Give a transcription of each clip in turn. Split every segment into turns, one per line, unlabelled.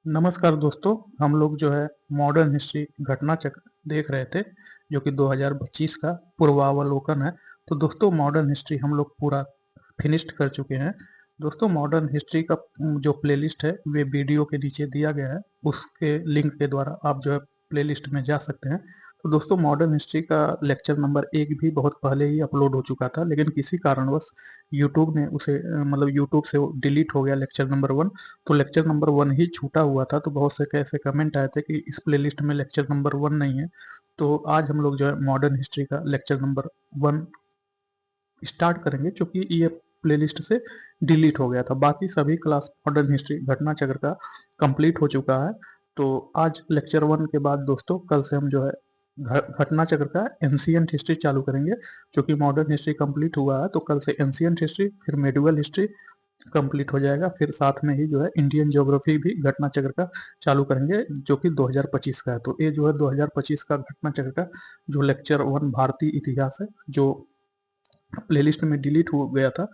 नमस्कार दोस्तों, हम लोग जो है मॉडर्न हिस्ट्री घटना चक्र देख रहे थे जो कि 2025 का पूर्वावलोकन है। तो दोस्तों मॉडर्न हिस्ट्री हम लोग पूरा फिनिश्ड कर चुके हैं। दोस्तों मॉडर्न हिस्ट्री का जो प्लेलिस्ट है वे वीडियो के नीचे दिया गया है, उसके लिंक के द्वारा आप जो है प्लेलिस्ट में जा सकते हैं। तो दोस्तों मॉडर्न हिस्ट्री का लेक्चर नंबर 1 भी बहुत पहले ही अपलोड हो चुका था, लेकिन किसी कारणवश यूट्यूब ने उसे मतलब यूट्यूब से वो डिलीट हो गया लेक्चर नंबर 1। तो लेक्चर नंबर 1 ही छूटा हुआ था, तो बहुत से कैसे कमेंट आए थे कि इस प्लेलिस्ट में लेक्चर नंबर 1 नहीं है। तो आज हम लोग जो है मॉडर्न हिस्ट्री का लेक्चर नंबर 1 स्टार्ट करेंगे, क्योंकि ये प्लेलिस्ट से डिलीट हो गया था। बाकी सभी क्लास मॉडर्न हिस्ट्री घटना चक्र का कंप्लीट हो चुका है। तो आज लेक्चर 1 के बाद दोस्तों कल से हम जो है घटना चक्र का एंशिएंट हिस्ट्री चालू करेंगे। क्योंकि मॉडर्न हिस्ट्री कंप्लीट हुआ है तो कल से एंशिएंट हिस्ट्री, फिर मेडिवल हिस्ट्री कंप्लीट हो जाएगा, फिर साथ में ही जो है इंडियन ज्योग्राफी भी घटना चक्र का चालू करेंगे जो कि 2025 का है। तो ये जो है 2025 का घटना चक्र का जो लेक्चर 1 भारतीय इतिहास है, जो प्लेलिस्ट में डिलीट हो गया था।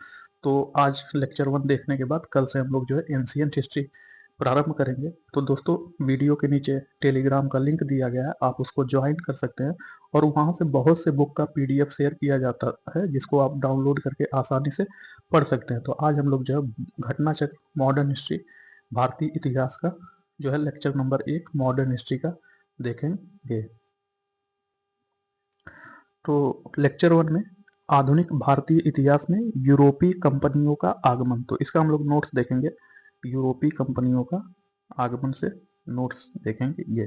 तो आज लेक्चर 1 देखने के बाद कल से हम लोग जो है एंशिएंट हिस्ट्री प्रारंभ करेंगे। तो दोस्तों वीडियो के नीचे टेलीग्राम का लिंक दिया गया है, आप उसको ज्वाइन कर सकते हैं और वहां से बहुत से बुक का पीडीएफ शेयर किया जाता है, जिसको आप डाउनलोड करके आसानी से पढ़ सकते हैं। तो आज हम लोग जो है घटना चक्र मॉडर्न हिस्ट्री भारतीय इतिहास का जो है लेक्चर नंबर 1 मॉडर्न हिस्ट्री का देखेंगे। तो लेक्चर 1 में आधुनिक भारतीय इतिहास में यूरोपीय कंपनियों का आगमन, तो इसका हम लोग नोट्स देखेंगे। यूरोपीय कंपनियों का आगमन से नोट्स देखेंगे ये।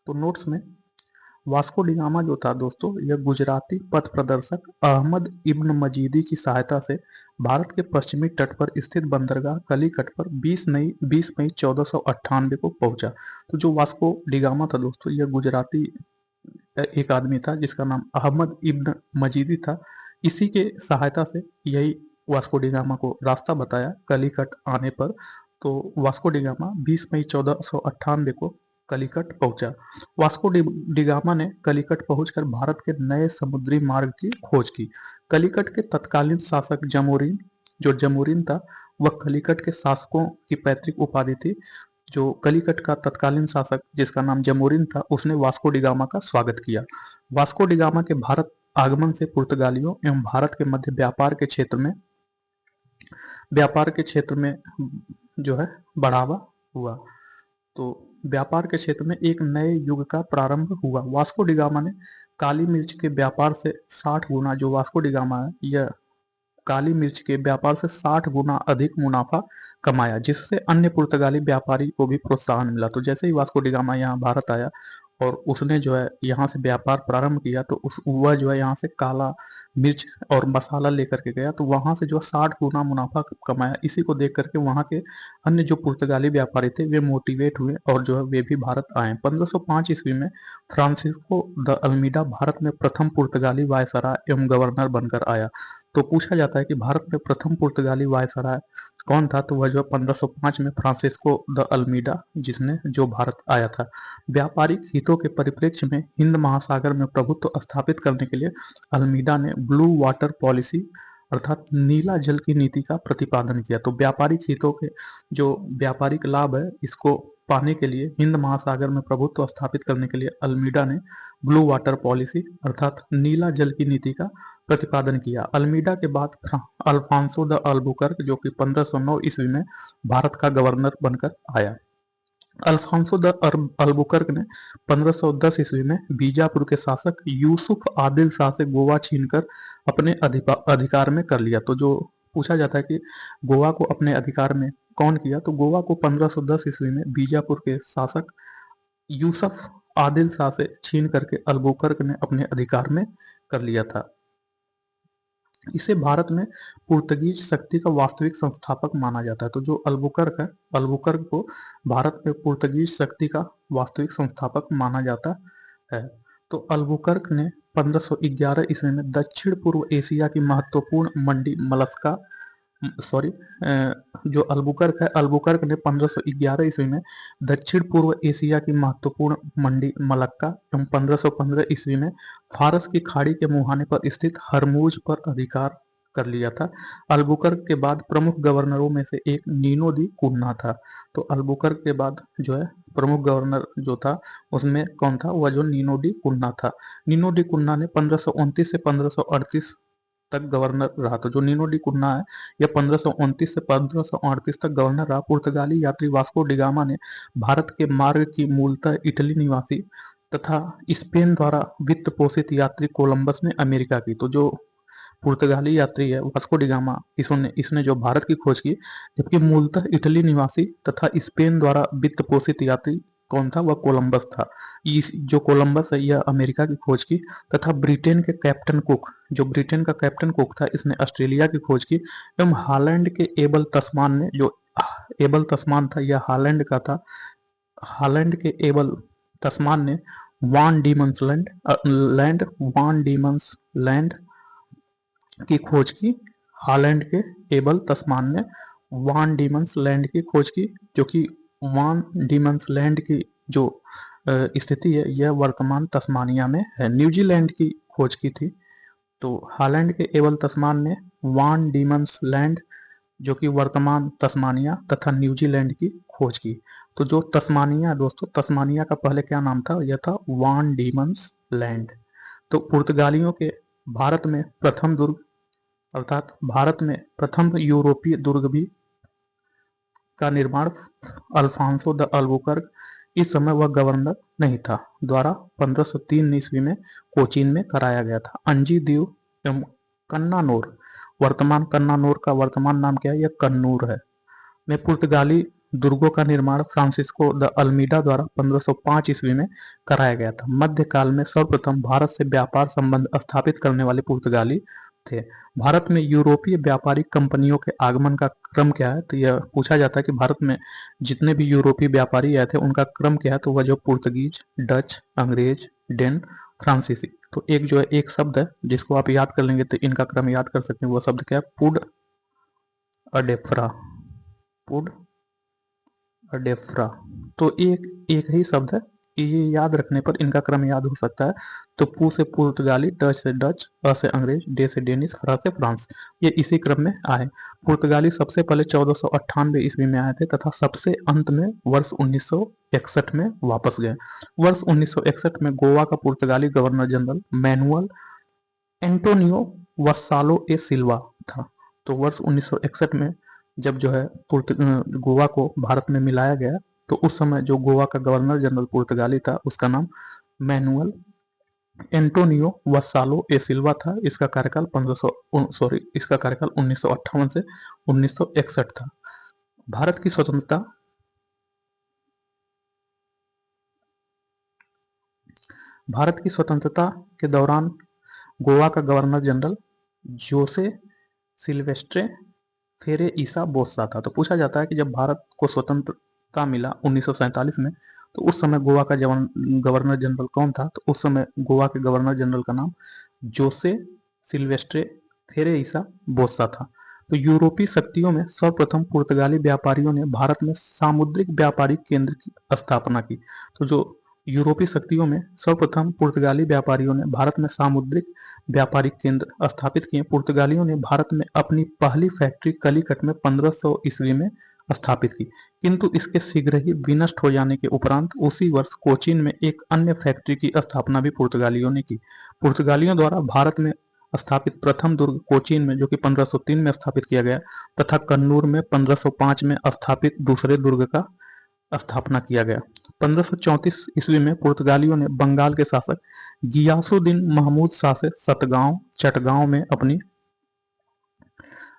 तो नोट्स में वास्को डिगामा जो था दोस्तों, यह गुजराती पथ प्रदर्शक अहमद इब्न मजीदी की सहायता से भारत के पश्चिमी तट पर स्थित बंदरगाह कलीकट पर 20 मई 1498 को पहुंचा। तो जो वास्को डिगामा था दोस्तों, यह गुजराती एक आदमी था जिसका नाम अहमद इब्न मजीदी था। इसी के सहायता से यही वास्को डिगामा को रास्ता बताया कलीकट आने पर। तो वास्को डिगामा 20 मई 1498 को कलीकट पहुंचा। वास्को डिगामा ने कलीकट पहुंचकर भारत के नए समुद्री मार्ग की खोज की। कलीकट के तत्कालीन शासक जमोरिन, जो जमोरिन था, वह कलीकट के शासकों की पैतृक उपाधि थी। जो कलीकट का तत्कालीन शासक जिसका नाम जमोरिन था, उसने वास्को डिगामा का स्वागत किया। वास्को डिगामा के भारत आगमन से पुर्तगालियों एवं भारत के मध्य व्यापार के क्षेत्र में जो है बढ़ावा हुआ। तो व्यापार के क्षेत्र में एक नए युग का प्रारंभ हुआ। वास्को डिगामा ने काली मिर्च के व्यापार से 60 गुना, जो वास्को डिगामा है यह काली मिर्च के व्यापार से 60 गुना अधिक मुनाफा कमाया, जिससे अन्य पुर्तगाली व्यापारी को भी प्रोत्साहन मिला। तो जैसे ही वास्को डिगामा यहाँ भारत आया और उसने जो है यहाँ से व्यापार प्रारंभ किया, तो उस वह जो है यहाँ से काला मिर्च और मसाला लेकर के गया, तो वहां से जो 60 गुना मुनाफा कमाया। इसी को देख करके वहां के अन्य जो पुर्तगाली व्यापारी थे वे मोटिवेट हुए और जो है वे भी भारत आए। 1505 ईस्वी में फ्रांसिस्को द अल्मीडा भारत में प्रथम पुर्तगाली वायसराय एवं गवर्नर बनकर आया। तो पूछा जाता है कि भारत में प्रथम पुर्तगाली वायसराय कौन था, तो वह जो 1505 में फ्रांसिस्को द अल्मीडा जिसने जो भारत आया था। व्यापारिक हितों के परिप्रेक्ष्य में हिंद महासागर में प्रभुत्व स्थापित करने के लिए अल्मीडा ने ब्लू वाटर पॉलिसी अर्थात नीला जल की नीति का प्रतिपादन किया। तो व्यापारिक हितों के जो व्यापारिक लाभ है, इसको पाने के लिए हिंद महासागर में प्रभुत्व स्थापित करने के लिए अल्मीडा ने ब्लू वाटर पॉलिसी अर्थात नीला जल की नीति का प्रतिपादन किया। अल्मीडा के बाद अल्फांसो द अल्बुकर्क, जो कि 1509 ईस्वी में भारत का गवर्नर बनकर आया। अल्फांसो द अल्बुकर्क ने 1510 ईस्वी में बीजापुर के शासक यूसुफ आदिल शाह से गोवा छीनकर अपने अधिकार में कर लिया। तो जो पूछा जाता है कि गोवा को अपने अधिकार में कौन किया, तो गोवा को 1510 ईस्वी में बीजापुर के शासक यूसुफ आदिल शाह से छीन करके अल्बुकर्क ने अपने अधिकार में कर लिया था। इसे भारत में पुर्तगीज शक्ति का वास्तविक संस्थापक माना जाता है। तो जो अल्बुकर्क है, अल्बुकर्क को भारत में पुर्तगीज शक्ति का वास्तविक संस्थापक माना जाता है। तो अल्बुकर्क ने 1511 ईस्वी में दक्षिण पूर्व एशिया की महत्वपूर्ण मंडी मलस्का सॉरी जो अल्बुकर्क है, अल्बुकर्क ने 1511 ईस्वी में दक्षिण पूर्व एशिया की महत्वपूर्ण मंडी मलक्का एवं 1515 ईस्वी में फारस की खाड़ी के मुहाने पर स्थित हरमूज पर अधिकार कर लिया था। अल्बुकर्क के बाद प्रमुख गवर्नरों में से एक नीनो दी कुन्ना था। तो अल्बुकर्क के बाद जो है प्रमुख गवर्नर जो था उसमें कौन था, वह जो नीनो डी कुन्ना था। नीनो डी कुन्ना ने 1529 से 1538 तक गवर्नर रहा। तो जो नीनो डी कुन्ना है यह 1529 से 1538 तक गवर्नर रहा। पुर्तगाली यात्री वास्को डिगामा ने भारत के मार्ग की मूलतः इटली निवासी तथा स्पेन द्वारा वित्त पोषित यात्री कोलंबस ने अमेरिका की। तो जो पुर्तगाली यात्री है वास्को डिगामा, इसने जो भारत की खोज की, जबकि मूलतः इटली निवासी तथा स्पेन द्वारा वित्त पोषित यात्री कौन था, वह कोलंबस था। इस जो कोलंबस है यह अमेरिका की खोज की, तथा ब्रिटेन के कैप्टन कुक, जो ब्रिटेन का कैप्टन कुक था, इसने ऑस्ट्रेलिया की खोज की। एवं हालैंड के एबल तस्मान ने, जो एबल तस्मान था यह हालैंड का था, हालैंड के एबल तस्मान ने वान डीमंस लैंड की खोज की। हालैंड के एबल तस्मान ने वान डीमंस लैंड की खोज की, जो कि वान डीमंस लैंड की जो स्थिति है यह वर्तमान तस्मानिया में है। न्यूजीलैंड की खोज की थी। तो हालैंड के एबल तस्मान ने वान डीमंस लैंड, जो कि वर्तमान तस्मानिया तथा न्यूजीलैंड की खोज की। तो जो तस्मानिया दोस्तों, तस्मानिया का पहले क्या नाम था, यह था वान डीमंस लैंड। तो पुर्तगालियों के भारत में प्रथम दुर्ग, अर्थात भारत में प्रथम यूरोपीय दुर्ग भी का निर्माण अल्फांसो द अल्बुकर्क, इस समय वह गवर्नर नहीं था, द्वारा 1503 ईस्वी में कोचीन में कराया गया था। अंजी द्वीप एवं कन्नानोर, वर्तमान कन्नानोर का वर्तमान नाम क्या है, यह कन्नूर है, में पुर्तगाली दुर्गों का निर्माण फ्रांसिस्को द अल्मीडा द्वारा 1505 ईस्वी में कराया गया था। मध्यकाल में सर्वप्रथम भारत से व्यापार संबंध स्थापित करने वाले पुर्तगाली थे। भारत में यूरोपीय व्यापारिक कंपनियों के आगमन का क्रम क्या है, तो यह पूछा जाता है कि भारत में जितने भी यूरोपीय व्यापारी आए थे उनका क्रम क्या है, तो वह जो पुर्तगीज, डच, अंग्रेज, डेन, फ्रांसीसी। तो एक जो है एक शब्द है जिसको आप याद कर लेंगे तो इनका क्रम याद कर सकते हैं, वो शब्द क्या है, पुड अडेफ्रा, पुड अडेफ्रा। तो एक ही शब्द है, ये याद रखने पर इनका क्रम याद हो सकता है। तो पू से पुर्तगाली, डच से डच, अ से अंग्रेज, डे से डेनिश, फ्रा से फ्रांस, ये इसी क्रम में आए। पुर्तगाली सबसे पहले 1498 ईस्वी में आए थे तथा सबसे अंत में वर्ष 1961 में वापस गए। वर्ष 1961 में गोवा का पुर्तगाली गवर्नर जनरल मैनुअल एंटोनियो वस्सालो ए सिल्वा था। तो वर्ष 1961 में जब जो है गोवा को भारत में मिलाया गया, तो उस समय जो गोवा का गवर्नर जनरल पुर्तगाली था उसका नाम मैनुअल एंटोनियो वस्सालो ए सिल्वा था। इसका कार्यकाल 1958 से 1961 था। भारत की स्वतंत्रता, भारत की स्वतंत्रता के दौरान गोवा का गवर्नर जनरल जोसे सिल्वेस्ट्रे फेरे ईसा बोस्सा था। तो पूछा जाता है कि जब भारत को स्वतंत्रता मिला 1947 में, तो उस समय गोवा का गवर्नर जनरल कौन था, तो उस समय गोवा के गवर्नर जनरल का नाम जोसे सिल्वेस्ट्रे फेरे ईसा बोस्सा था। तो यूरोपीय शक्तियों में सर्वप्रथम पुर्तगाली व्यापारियों ने भारत में सामुद्रिक व्यापारिक केंद्र की स्थापना की। तो जो यूरोपीय शक्तियों में सर्वप्रथम पुर्तगाली व्यापारियों ने भारत में सामुद्रिक व्यापारिक केंद्र स्थापित किए। पुर्तगालियों ने भारत में अपनी पहली फैक्ट्री कलीकट में 1500 ईस्वी में स्थापित की, किंतु इसके शीघ्र ही विनष्ट हो जाने के उपरांत उसी वर्ष कोचीन में एक अन्य फैक्ट्री की स्थापना भी पुर्तगालियों ने की। पुर्तगालियों द्वारा भारत में स्थापित प्रथम दुर्ग कोचीन में, जो कि 1503 में स्थापित किया गया, तथा कन्नूर में 1505 में स्थापित दूसरे दुर्ग का स्थापना किया गया। 1534 ईस्वी में पुर्तगालियों ने बंगाल के शासक गियासुद्दीन महमूद शाह से चटगांव में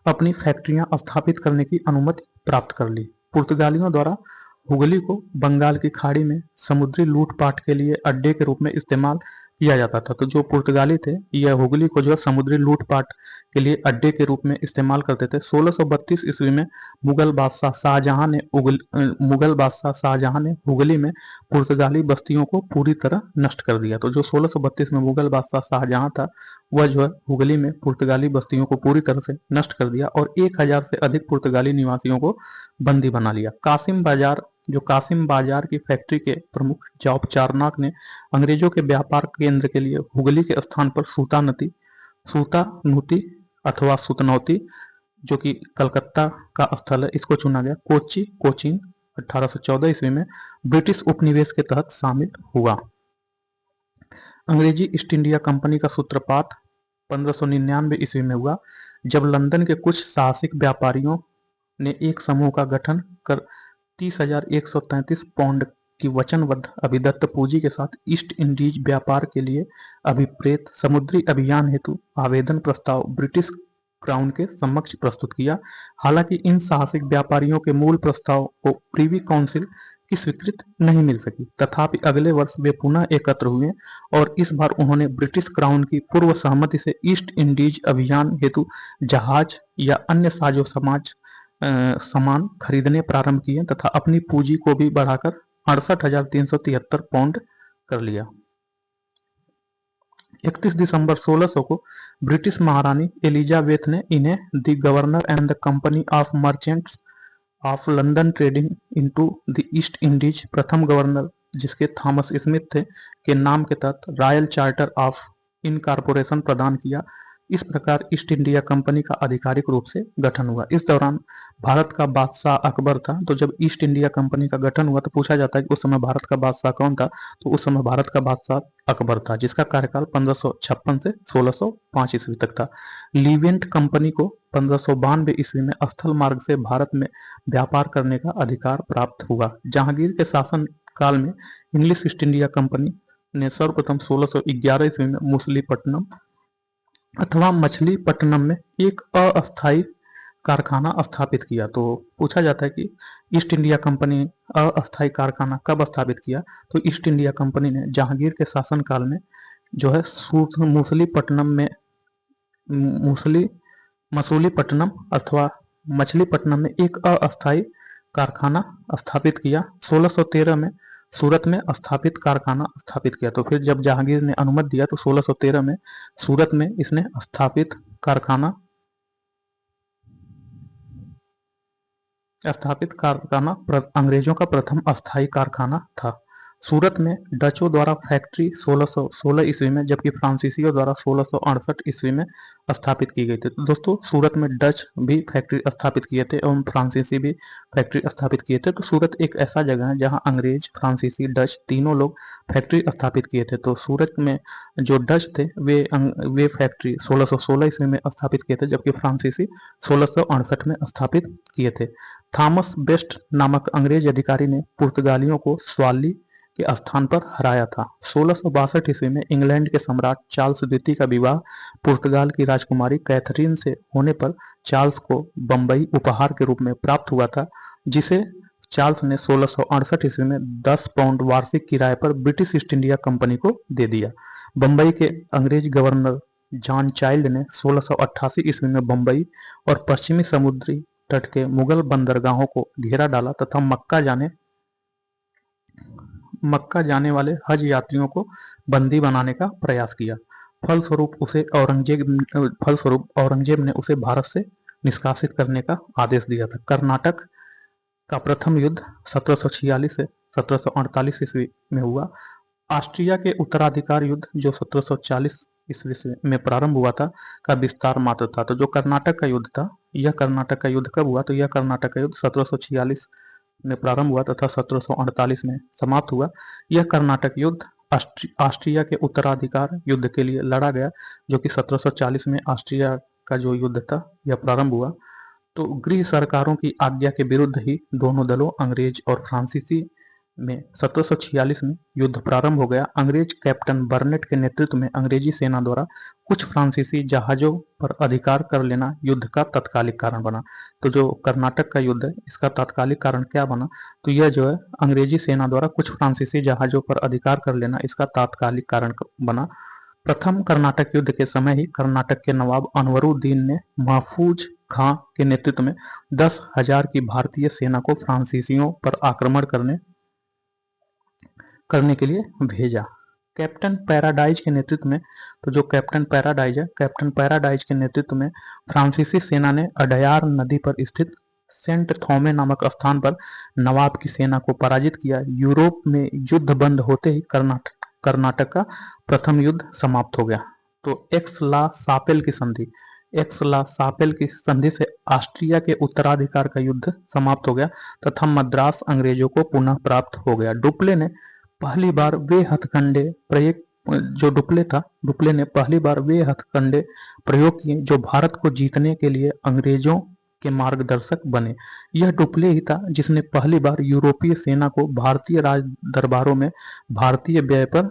अपनी फैक्ट्रियां स्थापित करने की अनुमति प्राप्त कर ली। पुर्तगालियों द्वारा हुगली को बंगाल की खाड़ी में समुद्री लूटपाट के लिए अड्डे के रूप में इस्तेमाल किया जाता था। तो जो पुर्तगाली थे यह हुगली को जो है समुद्री लूटपाट के लिए अड्डे के रूप में इस्तेमाल करते थे। 1632 ईस्वी में मुगल बादशाह शाहजहां ने हुगली में पुर्तगाली बस्तियों को पूरी तरह नष्ट कर दिया। तो जो 1632 में मुगल बादशाह शाहजहां था वह जो है हुगली में पुर्तगाली बस्तियों को पूरी तरह से नष्ट कर दिया और 1000 से अधिक पुर्तगाली निवासियों को बंदी बना लिया। कासिम बाजार की फैक्ट्री के प्रमुख जॉब चारनाक ने अंग्रेजों के व्यापार केंद्र के लिए हुगली के स्थान पर सूता नूती अथवा सुतनौती जो कि कलकत्ता का स्थल है, इसको चुना गया। कोच्चि, कोचीन 1814 ईस्वी में ब्रिटिश उपनिवेश के तहत शामिल हुआ। अंग्रेजी ईस्ट इंडिया कंपनी का सूत्रपात 1599 ईस्वी में हुआ, जब लंदन के कुछ साहसिक व्यापारियों ने एक समूह का गठन कर 30,133 पाउंड की वचनबद्ध अभिदत्त पूंजी के साथ ईस्ट इंडीज व्यापार के लिए अभिप्रेत समुद्री अभियान हेतु आवेदन प्रस्ताव ब्रिटिश क्राउन के समक्ष प्रस्तुत किया। हालांकि इन साहसिक व्यापारियों के मूल प्रस्ताव को प्रीवी काउंसिल की स्वीकृति नहीं मिल सकी, तथापि अगले वर्ष वे पुनः एकत्र हुए और इस बार उन्होंने ब्रिटिश क्राउन की पूर्व सहमति से ईस्ट इंडीज अभियान हेतु जहाज या अन्य सामान खरीदने प्रारंभ किए तथा अपनी पूंजी को भी बढ़ाकर 68,373 पाउंड कर लिया। 31 दिसंबर 1600 को ब्रिटिश महारानी एलिजाबेथ ने इन्हें the governor and the company of merchants of London trading into the East Indies, प्रथम गवर्नर जिसके थॉमस स्मिथ थे, के नाम के तहत रॉयल चार्टर ऑफ इनकॉर्पोरेशन प्रदान किया। इस प्रकार ईस्ट इंडिया कंपनी का आधिकारिक रूप से गठन हुआ। इस दौरान भारत का बादशाह अकबर था। तो जब ईस्ट इंडिया कंपनी का गठन हुआ तो पूछा जाता है कि उस समय भारत का बादशाह कौन था, तो उस समय भारत का बादशाह अकबर था, जिसका कार्यकाल 1556 से 1605 ईस्वी तक था। लीवेंट कंपनी को 1592 ईस्वी में स्थल मार्ग से भारत में व्यापार करने का अधिकार प्राप्त हुआ। जहांगीर के शासन काल में इंग्लिश ईस्ट इंडिया कंपनी ने सर्वप्रथम 1611 ईस्वी में मुसलीपट्टनम अथवा मछलीपट्टनम में एक अस्थायी कारखाना स्थापित किया। तो पूछा जाता है कि ईस्ट इंडिया कंपनी अस्थायी कारखाना कब स्थापित किया, तो ईस्ट इंडिया कंपनी ने जहांगीर के शासन काल में जो है मुसलीपट्टनम में मसूलीपट्टनम अथवा मछलीपट्टनम में एक अस्थायी कारखाना स्थापित किया। 1613 में सूरत में कारखाना स्थापित किया। तो फिर जब जहांगीर ने अनुमति दिया तो 1613 में सूरत में इसने स्थापित कारखाना अंग्रेजों का प्रथम अस्थायी कारखाना था। सूरत में डचों द्वारा फैक्ट्री 1616 ईस्वी में, जबकि फ्रांसीसियों द्वारा 1668 ईस्वी में स्थापित की गई थी। तो दोस्तों सूरत में डच भी फैक्ट्री स्थापित किए थे एवं फ्रांसीसी भी फैक्ट्री स्थापित किए थे। तो सूरत एक ऐसा जगह है जहां अंग्रेज, फ्रांसीसी, डच तीनों लोग फैक्ट्री स्थापित किए थे। तो सूरत में जो डच थे वे फैक्ट्री 1616 ईस्वी में स्थापित किए थे, जबकि फ्रांसीसी 1668 में स्थापित किए थे। थॉमस बेस्ट नामक अंग्रेज अधिकारी ने पुर्तगालियों को स्वाली के स्थान पर हराया था। 1662 ईस्वी में इंग्लैंड के सम्राट चार्ल्स द्वितीय का विवाह पुर्तगाल की राजकुमारी कैथरीन से होने पर चार्ल्स को बंबई उपहार के रूप में प्राप्त हुआ था, जिसे चार्ल्स ने 1668 ईस्वी में 10 पाउंड वार्षिक किराए पर ब्रिटिश ईस्ट इंडिया कंपनी को दे दिया। बंबई के अंग्रेज गवर्नर जॉन चाइल्ड ने 1688 ईस्वी में बंबई और पश्चिमी समुद्री तट के मुगल बंदरगाहों को घेरा डाला तथा मक्का जाने वाले हज यात्रियों को बंदी बनाने का प्रयास किया। फलस्वरूप औरंगजेब ने उसे भारत से निष्कासित करने का आदेश दिया था। कर्नाटक का प्रथम युद्ध 1746 से 1748 ईस्वी में हुआ। ऑस्ट्रिया के उत्तराधिकार युद्ध जो 1740 ईस्वी में प्रारंभ हुआ था का विस्तार मात्र था। तो जो कर्नाटक का युद्ध था, यह कर्नाटक का युद्ध कब हुआ, तो यह कर्नाटक का युद्ध 1746 में प्रारंभ हुआ तथा 1748 में समाप्त हुआ। यह कर्नाटक युद्ध ऑस्ट्रिया के उत्तराधिकार युद्ध के लिए लड़ा गया, जो कि 1740 में ऑस्ट्रिया का जो युद्ध था यह प्रारंभ हुआ। तो गृह सरकारों की आज्ञा के विरुद्ध ही दोनों दलों अंग्रेज और फ्रांसीसी में 1746 में युद्ध प्रारंभ हो गया। अंग्रेज कैप्टन बर्नेट के नेतृत्व में अंग्रेजी सेना द्वारा कुछ फ्रांसीसी जहाजों पर अधिकार कर लेना युद्ध का तात्कालिक कारण बना। तो जो कर्नाटक का युद्ध है इसका तात्कालिक कारण क्या बना, तो यह जो है अंग्रेजी सेना द्वारा कुछ फ्रांसीसी जहाजों पर अधिकार कर लेना इसका तात्कालिक कारण बना। प्रथम कर्नाटक युद्ध के समय ही कर्नाटक के नवाब अनवरुद्दीन ने महफूज खां के नेतृत्व में 10,000 की भारतीय सेना को फ्रांसीसियों पर आक्रमण करने के लिए भेजा। कैप्टन पैराडाइज के नेतृत्व में, तो जो कैप्टन पैराडाइज के नेतृत्व में फ्रांसीसी सेना ने अडयार नदी पर स्थित सेंट थोमे नामक स्थान पर नवाब की सेना को पराजित किया। यूरोप में युद्ध बंद होते ही कर्नाटक का प्रथम युद्ध समाप्त हो गया। तो एक्स ला सापेल की संधि, एक्सला सापेल की संधि से ऑस्ट्रिया के उत्तराधिकार का युद्ध समाप्त हो गया तथा मद्रास अंग्रेजों को पुनः प्राप्त हो गया। डुप्ले ने पहली बार वे हथकंडे प्रयोग जो डुप्ले ने पहली बार वे हथकंडे प्रयोग किए जो भारत को जीतने के लिए अंग्रेजों के मार्गदर्शक बने। यह डुप्ले ही था जिसने पहली बार यूरोपीय सेना को भारतीय राज दरबारों में भारतीय व्यय पर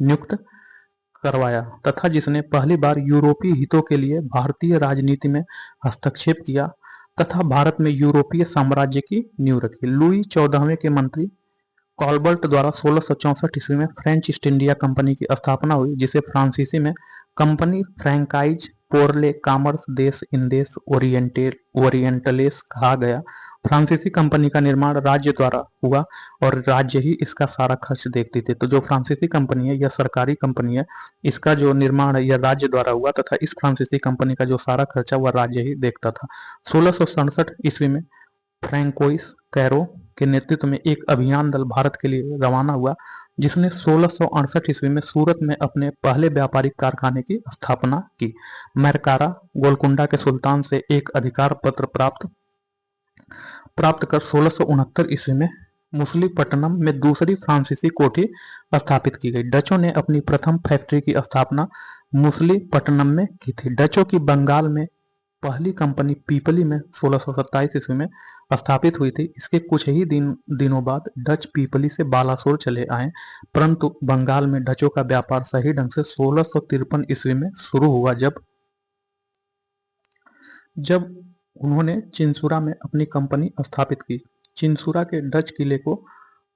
नियुक्त करवाया तथा जिसने पहली बार यूरोपीय हितों के लिए भारतीय राजनीति में हस्तक्षेप किया तथा भारत में यूरोपीय साम्राज्य की नींव रखी। लुई 14वें के मंत्री कॉलबर्ट द्वारा 1664 ईस्वी में फ्रेंच ईस्ट इंडिया कंपनी की स्थापना हुई जिसे फ्रांसीसी में कंपनी फ्रैंकाइज पोरले कॉमर्स देश इंदेश ओरिएंटलेस कहा गया। फ्रांसीसी कंपनी का निर्माण राज्य द्वारा हुआ और राज्य ही इसका सारा खर्च देखती थी। तो जो फ्रांसीसी कंपनी है यह सरकारी कंपनी है, इसका जो निर्माण है यह राज्य द्वारा हुआ तथा इस फ्रांसीसी कंपनी का जो सारा खर्चा वह राज्य ही देखता था। 1667 ईस्वी में फ्रैंकोइस कैरो के नेतृत्व में एक अभियान दल भारत के लिए रवाना हुआ जिसने 1668 ईस्वी में सूरत में अपने पहले व्यापारिक कारखाने की स्थापना की। मैरकारा गोलकुंडा के सुल्तान से एक अधिकार पत्र प्राप्त कर 1669 ईस्वी में मुसलीपट्टनम में दूसरी फ्रांसीसी कोठी स्थापित की गई। डचों ने अपनी प्रथम फैक्ट्री की स्थापना मुसलीपट्टनम में की थी। डचों की बंगाल में पहली कंपनी पीपली में 1627 ईस्वी में स्थापित हुई थी। इसके कुछ ही दिनों बाद डच पीपली से बालासोर चले आए, परंतु बंगाल में डचों का व्यापार सही ढंग से 1653 ईस्वी में शुरू हुआ जब उन्होंने चिंसुरा में अपनी कंपनी स्थापित की। चिंसुरा के डच किले को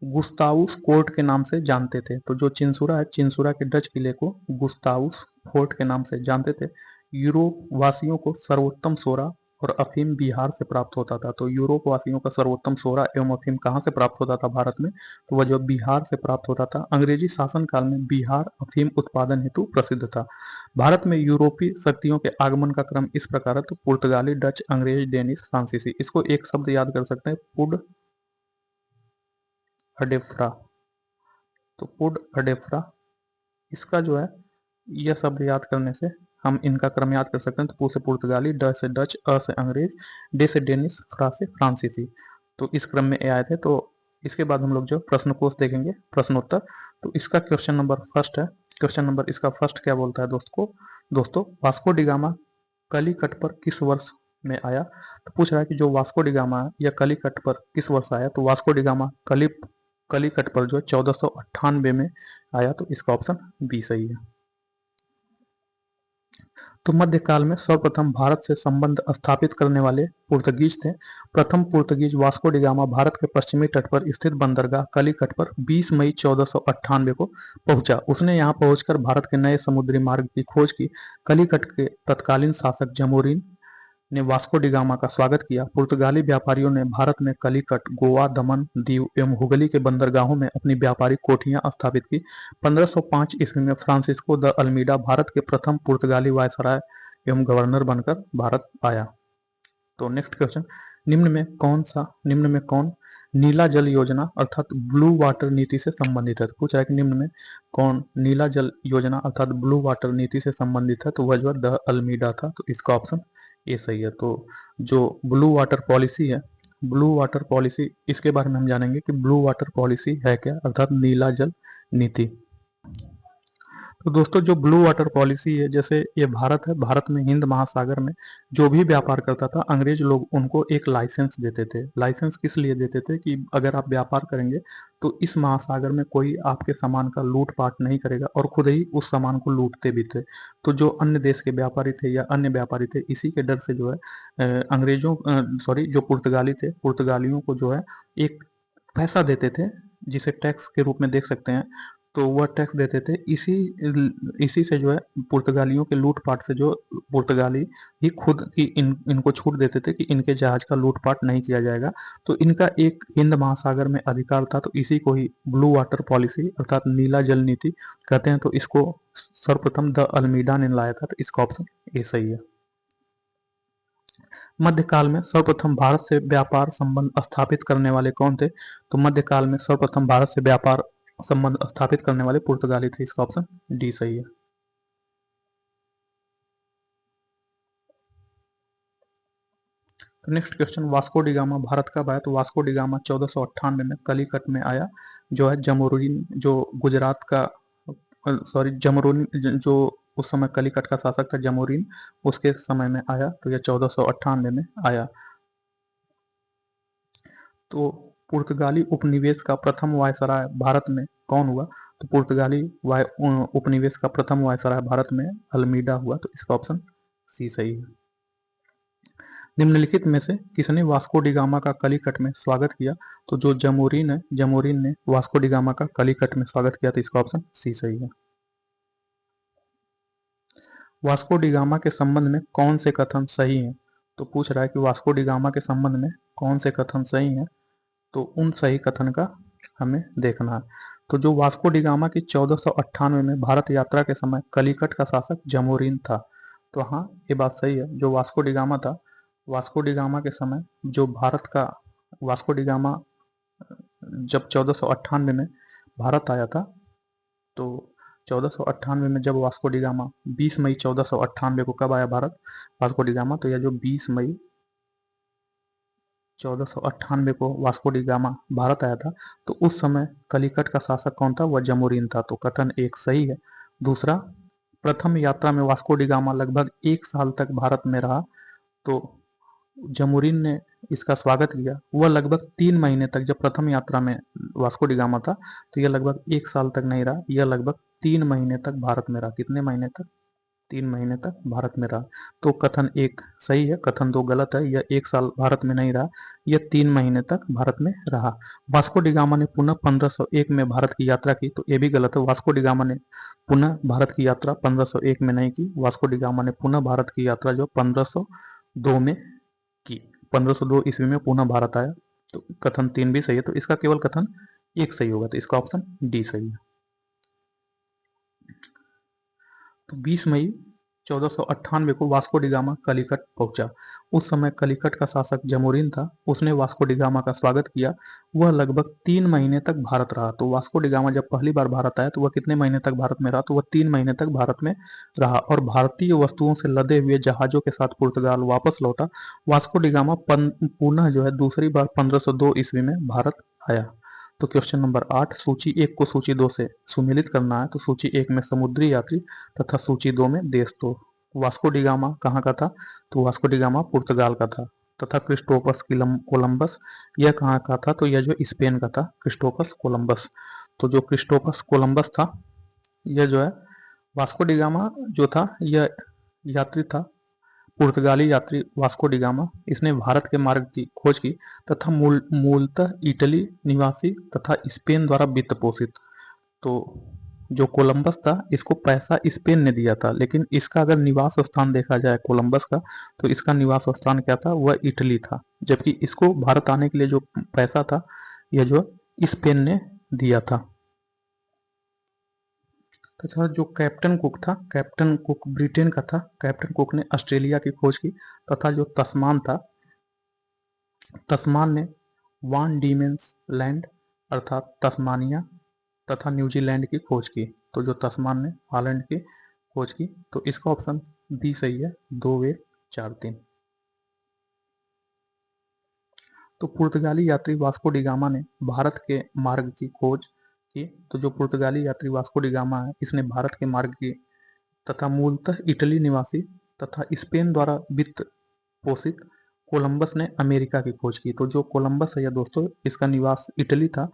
गुस्ताउस कोर्ट के नाम से जानते थे। तो जो चिंसुरा है, चिंसुरा के डच किले को गुस्ताउस फोर्ट के नाम से जानते थे। यूरोप वासियों को सर्वोत्तम सोरा और अफीम बिहार से प्राप्त होता था। तो यूरोप वासियों का सर्वोत्तम सोरा एवं अफीम कहाँ से प्राप्त होता था भारत में? तो वह जो बिहार से प्राप्त होता था। अंग्रेजी शासन काल में बिहार अफीम उत्पादन हेतु प्रसिद्ध था। भारत में यूरोपीय शक्तियों के आगमन का क्रम इस प्रकार है। तो पुर्तगाली, डच, अंग्रेज, डेनिश, फ्रांसीसी। इसको एक शब्द याद कर सकते हैं, पुड अडेफ्रा। तो पुड अडेफ्रा, इसका जो है यह शब्द याद करने से हम इनका क्रम याद कर सकते हैं। तो पू से पुर्तगाली, ड से डच, अ से अंग्रेज, डे से डेनिश, फ्रा से फ्रांसीसी। तो इस क्रम में आए थे। तो इसके बाद हम लोग जो प्रश्न कोश देखेंगे, प्रश्नोत्तर। तो इसका क्वेश्चन नंबर फर्स्ट है। क्वेश्चन नंबर इसका फर्स्ट क्या बोलता है दोस्तों वास्को डिगामा कलिकट पर किस वर्ष में आया? तो पूछ रहा है कि जो वास्को डिगामा है यह कलिकट पर किस वर्ष आया? तो वास्को डिगामा कलिकट पर जो 1498 में आया। तो इसका ऑप्शन बी सही है। तो मध्यकाल में सर्वप्रथम भारत से संबंध स्थापित करने वाले पुर्तगीज थे। प्रथम पुर्तगीज वास्को डिगामा भारत के पश्चिमी तट पर स्थित बंदरगाह कलिकट पर 20 मई 1498 को पहुंचा। उसने यहां पहुंचकर भारत के नए समुद्री मार्ग की खोज की। कलिकट के तत्कालीन शासक जमोरिन ने वास्को डिगामा का स्वागत किया। पुर्तगाली व्यापारियों ने भारत में कलिकट, गोवा, दमन, दीव एवं हुगली के बंदरगाहों में अपनी व्यापारिक कोठियां स्थापित की। 1505 ईस्वी में फ्रांसिस्को द अल्मीडा भारत के प्रथम पुर्तगाली वायसराय एवं गवर्नर बनकर भारत आया। तो नेक्स्ट क्वेश्चन, निम्न में कौन नीला जल योजना अर्थात ब्लू वाटर नीति से संबंधित है? पूछा है कि निम्न में कौन नीला जल योजना अर्थात ब्लू वाटर नीति से संबंधित है? तो वह जो द अल्मीडा था। तो इसका ऑप्शन ये सही है। तो जो ब्लू वाटर पॉलिसी है, ब्लू वाटर पॉलिसी, इसके बारे में हम जानेंगे कि ब्लू वाटर पॉलिसी है क्या, अर्थात नीला जल नीति। तो दोस्तों जो ब्लू वाटर पॉलिसी है, जैसे ये भारत है, भारत में हिंद महासागर में जो भी व्यापार करता था अंग्रेज लोग उनको एक लाइसेंस देते थे। लाइसेंस किस लिए देते थे? कि अगर आप व्यापार करेंगे तो इस महासागर में कोई आपके सामान का लूटपाट नहीं करेगा और खुद ही उस सामान को लूटते भी थे। तो जो अन्य देश के व्यापारी थे या अन्य व्यापारी थे, इसी के डर से जो है जो पुर्तगाली थे, पुर्तगालियों को जो है एक पैसा देते थे जिसे टैक्स के रूप में देख सकते हैं। तो वह टैक्स देते थे। इसी से जो है पुर्तगालियों के लूटपाट से जो पुर्तगाली ही खुद की इनको छूट देते थे कि इनके जहाज का लूटपाट नहीं किया जाएगा। तो इनका एक हिंद महासागर में अधिकार था। तो इसी को ही ब्लू वाटर पॉलिसी अर्थात नीला जल नीति कहते हैं। तो इसको सर्वप्रथम द अल्मीडा ने लाया था। तो इसका ऑप्शन ए सही है। मध्यकाल में सर्वप्रथम भारत से व्यापार संबंध स्थापित करने वाले कौन थे? तो मध्यकाल में सर्वप्रथम भारत से व्यापार संबंध स्थापित करने वाले पुर्तगाली थे। इसका ऑप्शन डी सही है। तो next question, Vasco D gamma Bharat कब आया? तो वास्को डी गामा 1498 में कलिकट में आया, जो है जमोरिन, जो गुजरात का, सॉरी जमोरिन, जो उस समय कलिकट का शासक था जमोरिन, उसके समय में आया, तो यह 1498 में आया। तो पुर्तगाली उपनिवेश का प्रथम वायसराय भारत में कौन हुआ? तो पुर्तगाली उपनिवेश का प्रथम वायसराय भारत में अल्मीडा हुआ, तो इसका ऑप्शन सी सही है। निम्नलिखित में से किसने वास्को डी गामा का कलिकट में स्वागत किया? तो जो जमोरिन है, जमोरिन ने वास्को डी गामा का कलिकट में स्वागत किया, तो इसका ऑप्शन सी सही है। वास्को डी गामा के संबंध में कौन से कथन सही हैं? तो पूछ रहा है कि वास्को डी गामा के संबंध में कौन से कथन सही हैं, तो उन सही कथन का हमें देखना है। तो जो वास्को डी गामा की 1498 में भारत यात्रा के समय कलिकट का शासक जमोरिन था, तो हाँ ये बात सही है। जो वास्को डी गामा था, वास्को डी गामा के समय जो भारत का, वास्को डी गामा जब 1498 में भारत आया था, तो 1498 में जब वास्को डी गामा 20 मई 1498 को कब आया भारत वास्को डी गामा? तो यह जो 20 मई 1498 को वास्को डी गामा भारत आया था, तो उस समय कलिकट का शासक कौन था? वह जमोरिन था, तो कथन एक सही है। दूसरा, प्रथम यात्रा में वास्को डी गामा लगभग 1 साल तक भारत में रहा, तो जमोरिन ने इसका स्वागत किया। वह लगभग 3 महीने तक, जब प्रथम यात्रा में वास्को डी गामा था, तो यह लगभग 1 साल तक नहीं रहा, यह लगभग 3 महीने तक भारत में रहा। कितने महीने तक? 3 महीने तक भारत में रहा। तो कथन एक सही है, कथन दो गलत है। यह 1 साल भारत में नहीं रहा, यह 3 महीने तक भारत में रहा। वास्को डी गामा ने पुनः 1501 में भारत की यात्रा की, तो यह भी गलत है। वास्को डी गामा ने पुनः भारत की यात्रा 1501 में नहीं की। वास्को डी गामा ने पुनः भारत की यात्रा जो 1502 में की, 1502 ईस्वी में पुनः भारत आया, तो कथन 3 भी सही है। तो इसका केवल कथन एक सही होगा, तो इसका ऑप्शन डी सही है। तो 20 मई 1498 को वास्को डी गामा कलिकट पहुंचा। उस समय कलिकट का शासक जमोरिन था, उसने वास्को डी गामा का स्वागत किया। वह लगभग 3 महीने तक भारत रहा। तो वास्को डी गामा जब पहली बार भारत आया, तो वह कितने महीने तक भारत में रहा? तो वह 3 महीने तक भारत में रहा और भारतीय वस्तुओं से लदे हुए जहाजों के साथ पुर्तगाल वापस लौटा। वास्को डी गामा पुनः जो है दूसरी बार 1502 ईस्वी में भारत आया। तो क्वेश्चन नंबर 8, सूची 1 को सूची 2 से सुमेलित करना है। तो सूची 1 में समुद्री यात्री तथा सूची 2 में देश। तो वास्को डी गामा कहाँ का था? तो वास्को डी गामा पुर्तगाल का था। तथा क्रिस्टोफस कोलंबस यह कहाँ का था? तो यह जो स्पेन का था, क्रिस्टोफस कोलंबस। तो जो क्रिस्टोफस कोलंबस था, यह जो है वास्को डी गामा जो था, यह यात्री था, पुर्तगाली यात्री वास्को डी गामा। इसने भारत के मार्ग की खोज की तथा मूलतः इटली निवासी तथा स्पेन द्वारा वित्त पोषित। तो जो कोलंबस था, इसको पैसा स्पेन ने दिया था, लेकिन इसका अगर निवास स्थान देखा जाए कोलंबस का, तो इसका निवास स्थान क्या था? वह इटली था। जबकि इसको भारत आने के लिए जो पैसा था, यह जो स्पेन ने दिया था। तथा जो कैप्टन कुक था, कैप्टन कुक ब्रिटेन का था। कैप्टन कुक ने ऑस्ट्रेलिया की खोज की। तथा जो तस्मान था, तस्मान ने वान डीमेंस लैंड अर्थात तस्मानिया तथा न्यूजीलैंड की खोज की। तो जो तस्मान ने हॉलैंड की खोज की, तो इसका ऑप्शन बी सही है, 2 वे 4 3। तो पुर्तगाली यात्री वास्को डी गामा ने भारत के मार्ग की खोज की। तो जो पुर्तगाली यात्री वास्को डी गामा है, इसने भारत के मार्ग की तथा मूलतः इटली निवासी तथा स्पेन द्वारा वित्त पोषित कोलंबस ने अमेरिका की खोज की। तो जो कोलंबस है, या दोस्तों इसका निवास इटली था,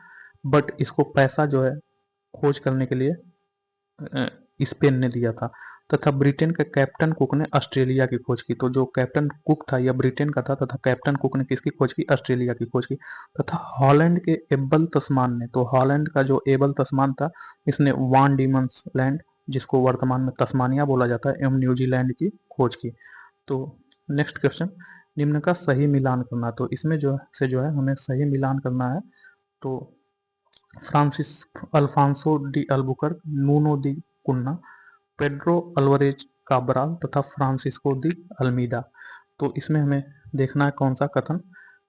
बट इसको पैसा जो है खोज करने के लिए स्पेन ने दिया था। तथा ब्रिटेन के कैप्टन कुक ने ऑस्ट्रेलिया की खोज की। तो जो कैप्टन कुक था, यह ब्रिटेन का था, तथा कैप्टन कुक ने किसकी खोज की? ऑस्ट्रेलिया की खोज की। तथा हॉलैंड के एबल तस्मान ने, तो हॉलैंड का जो एबल तस्मान था, इसने वान डीमंस लैंड, जिसको वर्तमान में तस्मानिया बोला जाता है, एवं न्यूजीलैंड की खोज की। तो नेक्स्ट क्वेश्चन, निम्न का सही मिलान करना। तो इसमें जो है हमें सही मिलान करना है। तो Francis Alfonso de Albuquerque, Nuno da Cunha, Pedro Alvares Cabral तथा फ्रांसिस्को दी अल्मीडा। तो इसमें हमें देखना है कौन सा कथन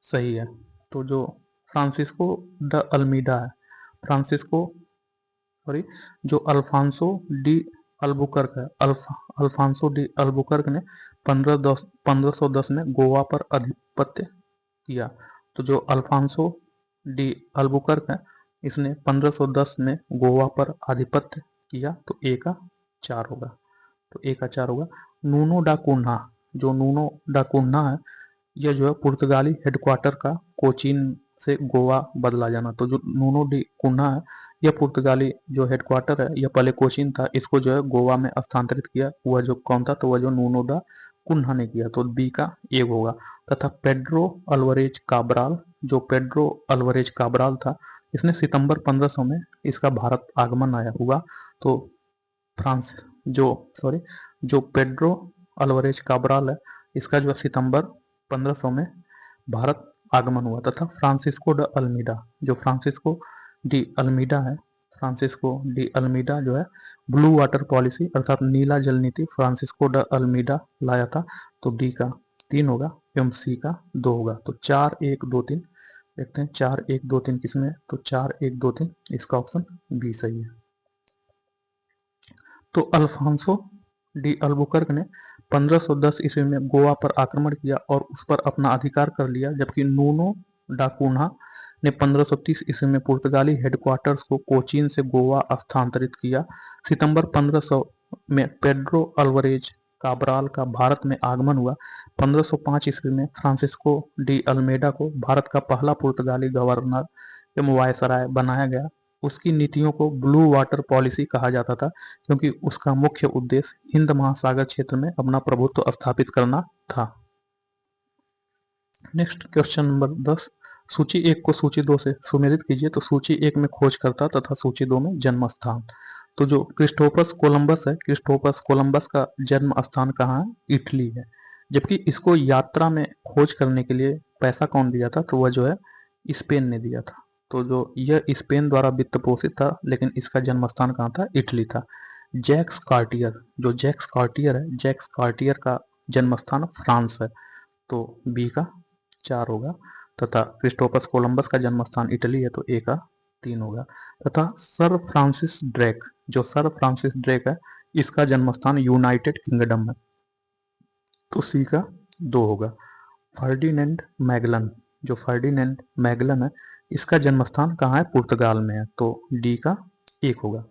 सही है। तो जो फ्रांसिस्को द अल्मीडा है, फ्रांसिस्को सॉरी जो अल्फांसो डी अल्बुकर्क है, अल्फांसो डी अल्बुकर्क ने 1510 में गोवा पर आधिपत्य किया। तो जो अल्फांसो डी अल्बुकर्क है, इसने 1510 में गोवा पर आधिपत्य किया। तो ए का 4 होगा। तो ए का 4 होगा। नूनो डा कुन्हा, जो नूनो डा कुन्हा है, यह जो है पुर्तगाली हेडक्वार्टर का कोचीन से गोवा बदला जाना। तो जो नूनो डी कुन्हा है, यह पुर्तगाली जो हेडक्वार्टर है, यह पहले कोचीन था, इसको जो है गोवा में स्थानांतरित किया। वह जो कौन था? तो वह जो नूनो डा कुन्हा ने किया। तो बी का एक होगा। तथा पेड्रो अल्वारेज काब्राल, जो पेड्रो अल्वारेज काब्राल था, इसने सितंबर 1500 में इसका भारत आगमन आया हुआ। तो फ्रांस जो पेड्रो अल्वारेज काब्राल है, इसका जो सितंबर 1500 में भारत आगमन हुआ। तथा फ्रांसिस्को ड अल्मीडा, जो फ्रांसिस्को डी अल्मीडा है, फ्रांसिस्को डी अल्मीडा जो है ब्लू वाटर पॉलिसी अर्थात नीला जल नीति फ्रांसिस्को ड अल्मीडा लाया था। तो डी का 3 होगा एवं सी का 2 होगा। तो 4 1 2 3 देखते हैं 4 1 2 3 किसमें? तो 4 1 2 3 इसका ऑप्शन बी सही है। तो अल्फांसो डी अल्बुकर्क ने 1510 ईस्वी में गोवा पर आक्रमण किया और उस पर अपना अधिकार कर लिया, जबकि नूनो डा कुन्हा ने 1530 ईस्वी में पुर्तगाली हेडक्वार्टर्स को कोचीन से गोवा स्थानांतरित किया। सितंबर 1500 में पेड्रो अल्वारेज काब्राल का भारत में आगमन हुआ। 1505 ईस्वी में फ्रांसिस्को डी अल्मेडा को भारत का पहला पुर्तगाली गवर्नर एवं वायसराय बनाया गया। उसकी नीतियों को ब्लू वाटर पॉलिसी कहा जाता था, क्योंकि उसका मुख्य उद्देश्य हिंद महासागर क्षेत्र में अपना प्रभुत्व स्थापित करना था। नेक्स्ट क्वेश्चन नंबर 10, सूची 1 को सूची 2 से सुमेलित कीजिए। तो सूची 1 में खोजकर्ता तथा सूची 2 में जन्म स्थान। तो जो क्रिस्टोफर कोलंबस है, क्रिस्टोफर कोलंबस का जन्म स्थान कहाँ है? इटली है। जबकि इसको यात्रा में खोज करने के लिए पैसा कौन दिया था? तो वह जो है स्पेन ने दिया था। तो जो यह स्पेन द्वारा वित्त पोषित था, लेकिन इसका जन्म स्थान कहाँ था? इटली था। जैक्स कार्टियर, जो जैक्स कार्टियर है, जैक्स कार्टियर का जन्म स्थान फ्रांस है। तो बी का 4 होगा। तथा क्रिस्टोफर कोलंबस का जन्म स्थान इटली है। तो ए का 3 होगा। तथा सर फ्रांसिस ड्रेक, जो सर फ्रांसिस ड्रेक है, इसका जन्म स्थान यूनाइटेड किंगडम है। तो सी का 2 होगा। फर्डिनेंड मैगलन, जो फर्डिनेंड मैगलन है, इसका जन्म स्थान कहाँ है? पुर्तगाल में है। तो डी का 1 होगा।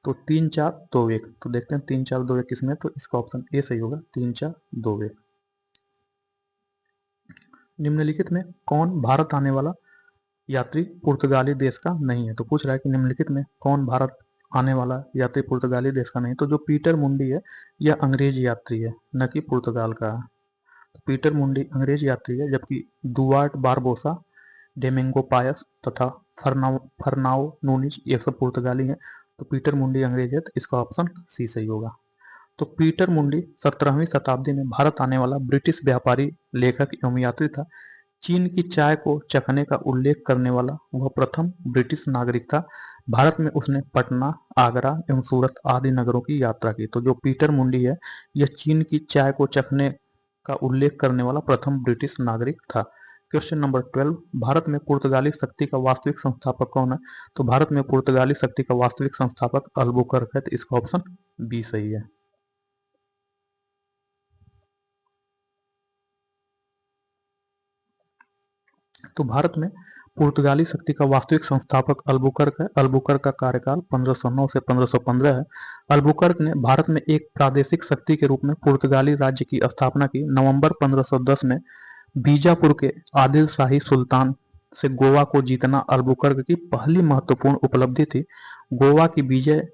तो 3 4 2 1। तो देखते हैं 3 4 2 1 किसमें? तो इसका ऑप्शन ए सही होगा। 3 4 2 1। निम्नलिखित में कौन भारत आने वाला यात्री पुर्तगाली देश का नहीं है? तो पूछ रहा है कि निम्नलिखित में कौन भारत आने वाला यात्री पुर्तगाली देश का नहीं। तो जो पीटर मुंडी है, यह अंग्रेज यात्री है, न कि पुर्तगाल का है। तो पीटर मुंडी अंग्रेज यात्री है, जबकि दुआर्ट बारबोसा, डेमेंगो पायस तथा फर्नाओ नूनिज ये सब पुर्तगाली हैं। तो पीटर मुंडी अंग्रेज है। तो इसका ऑप्शन सी सही होगा। तो पीटर मुंडी 17वीं शताब्दी में भारत आने वाला ब्रिटिश व्यापारी, लेखक एवं यात्री था। चीन की चाय को चखने का उल्लेख करने वाला वह प्रथम ब्रिटिश नागरिक था। भारत में उसने पटना, आगरा एवं सूरत आदि नगरों की यात्रा की। तो जो पीटर मुंडी है, यह चीन की चाय को चखने का उल्लेख करने वाला प्रथम ब्रिटिश नागरिक था। क्वेश्चन नंबर 12, भारत में पुर्तगाली शक्ति का वास्तविक संस्थापक कौन है? तो भारत में पुर्तगाली शक्ति का वास्तविक संस्थापक अल्बुकर्क है। तो इसका ऑप्शन बी सही है। तो भारत में पुर्तगाली शक्ति का वास्तविक संस्थापक अल्बुकर्क है। अल्बुकर्क का कार्यकाल 1509 से 1515 है। अल्बुकर्क ने भारत में एक प्रादेशिक शक्ति के रूप में पुर्तगाली राज्य की स्थापना की। नवंबर 1510 में बीजापुर के आदिल शाही सुल्तान से गोवा को जीतना अल्बुकर्क की पहली महत्वपूर्ण उपलब्धि थी। गोवा की विजय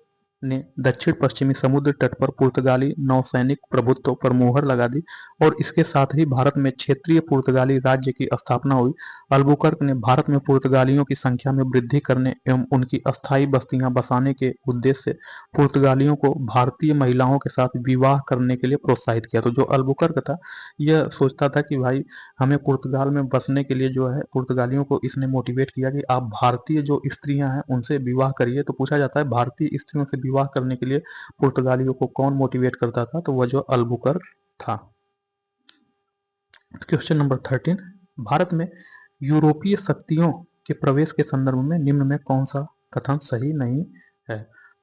ने दक्षिण पश्चिमी समुद्र तट पर पुर्तगाली नौसैनिक प्रभुत्व पर मुहर लगा दी और इसके साथ ही भारत में क्षेत्रीय पुर्तगाली राज्य की स्थापना हुई। अल्बुकर्क ने भारत में पुर्तगालियों की संख्या में वृद्धि करने एवं उनकी अस्थायी बस्तियां बसाने के उद्देश्य से पुर्तगालियों को भारतीय महिलाओं के साथ विवाह करने के लिए प्रोत्साहित किया। तो जो अल्बुकर्क था, यह सोचता था कि भाई हमें पुर्तगाल में बसने के लिए जो है पुर्तगालियों को इसने मोटिवेट किया कि आप भारतीय जो स्त्रियां हैं उनसे विवाह करिए। तो पूछा जाता है भारतीय स्त्रियों से विवाह करने के लिए पुर्तगालियों को कौन मोटिवेट करता था? तो वह जो अल्बुकर्क था। क्वेश्चन नंबर 13, भारत में यूरोपीय शक्तियों के प्रवेश के संदर्भ में निम्न में कौन सा कथन सही नहीं है?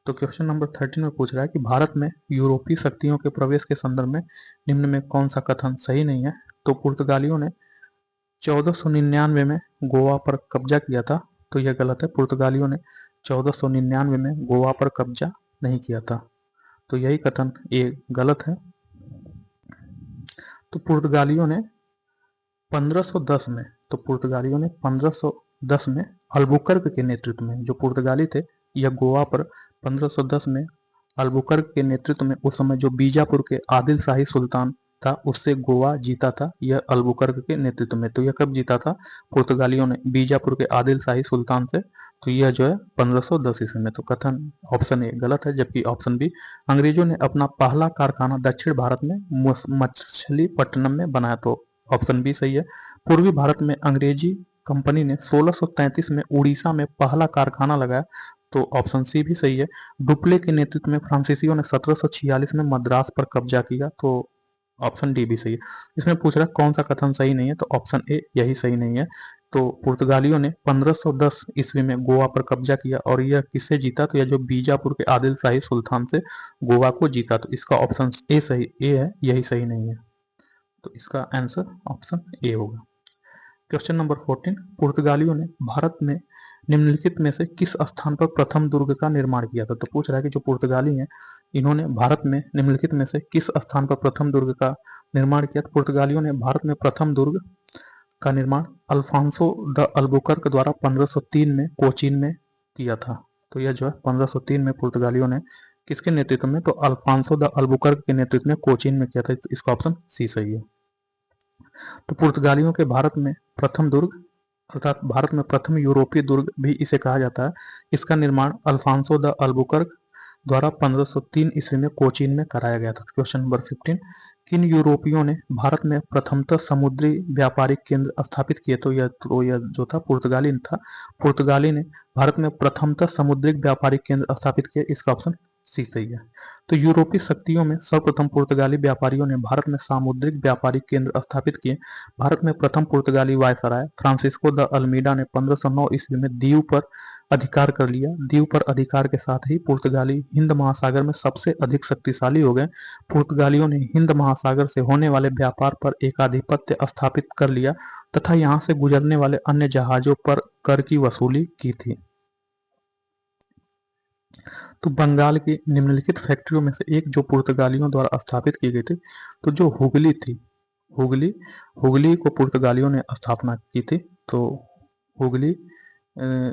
तो क्वेश्चन नंबर 13 में पूछ रहा है कि भारत में यूरोपीय शक्तियों के प्रवेश के संदर्भ में निम्न में कौन सा कथन सही नहीं है? तो पुर्तगालियों ने 1499 में गोवा पर कब्जा किया था, तो यह गलत है। पुर्तगालियों ने 1499 में गोवा पर कब्जा नहीं किया था, तो यही कथन ये गलत है। तो पुर्तगालियों ने 1510 में तो पुर्तगालियों ने 1510 में अल्बुकर्क के नेतृत्व में, जो पुर्तगाली थे, यह गोवा पर 1510 में अल्बुकर्क के नेतृत्व में, उस समय जो बीजापुर के आदिल शाही सुल्तान था, उससे गोवा जीता था, यह अल्बुकर्क के नेतृत्व में। तो यह कब जीता था? पुर्तगालियों ने बीजापुर के आदिल शाही सुल्तान से, तो यह जो है 1510 ईस्वी में। तो कथन ऑप्शन ए गलत है, जबकि ऑप्शन बी, अंग्रेजों ने अपना पहला कारखाना दक्षिण भारत में मछलीपट्टनम में बनाया, तो ऑप्शन बी सही है। पूर्वी भारत में अंग्रेजी कंपनी ने 1633 में उड़ीसा में पहला कारखाना लगाया, तो ऑप्शन सी भी सही है। डुप्ले के नेतृत्व में फ्रांसीसियों ने 1746 में मद्रास पर कब्जा किया, तो ऑप्शन डी भी सही है। इसमें पूछ रहा है कौन सा कथन सही नहीं है, तो ऑप्शन ए यही सही नहीं है। तो पुर्तगालियों ने 1510 ईस्वी में गोवा पर कब्जा किया, और यह किससे जीता? तो यह जो बीजापुर के आदिल शाही सुल्तान से गोवा को जीता, तो इसका ऑप्शन ए सही ए है, यही सही नहीं है। तो इसका आंसर ऑप्शन ए होगा। क्वेश्चन नंबर 14, पुर्तगालियों ने भारत में निम्नलिखित में से किस स्थान पर प्रथम दुर्ग का निर्माण किया था? तो पूछ रहा है कि जो पुर्तगाली हैं, इन्होंने भारत में निम्नलिखित में से किस स्थान पर प्रथम दुर्ग का निर्माण किया? तो पुर्तगालियों ने भारत में प्रथम दुर्ग का निर्माण अल्फांसो द अल्बुकर्क द्वारा 1503 में कोचीन में किया था। तो यह जो है 1503 में पुर्तगालियों ने किसके नेतृत्व में? तो अल्फांसो द अल्बुकर्क के नेतृत्व में कोचीन में किया था। तो इसका ऑप्शन सी सही है। तो पुर्तगालियों के भारत में प्रथम दुर्ग, अर्थात भारत में प्रथम यूरोपीय दुर्ग भी इसे कहा जाता है, इसका निर्माण अल्फांसो द अल्बुकर्क द्वारा 1503 ईस्वी में कोचीन में कराया गया था। क्वेश्चन नंबर 15, किन यूरोपियों ने भारत में प्रथमतः समुद्री व्यापारिक केंद्र स्थापित किए? तो यह जो था पुर्तगाली था। पुर्तगाली ने भारत में प्रथमतः समुद्री व्यापारिक केंद्र स्थापित किए, इसका ऑप्शन सी सही है। तो यूरोपीय शक्तियों में सर्वप्रथम पुर्तगाली व्यापारियों ने भारत में सामुद्रिक व्यापारिक केंद्र स्थापित किए। भारत में प्रथम पुर्तगाली वायसराय फ्रांसिस्को द अल्मीडा ने 1509 ईस्वी में दीव पर अधिकार कर लिया। दीव पर अधिकार के साथ ही पुर्तगाली हिंद महासागर में सबसे अधिक शक्तिशाली हो गए। पुर्तगालियों ने हिंद महासागर से होने वाले व्यापार पर एकाधिपत्य स्थापित कर लिया तथा यहाँ से गुजरने वाले अन्य जहाजों पर कर की वसूली की थी। तो बंगाल की निम्नलिखित फैक्ट्रियों में से एक जो पुर्तगालियों द्वारा स्थापित की गई थी, तो जो हुगली थी, हुगली को पुर्तगालियों ने स्थापना की थी। तो हुगली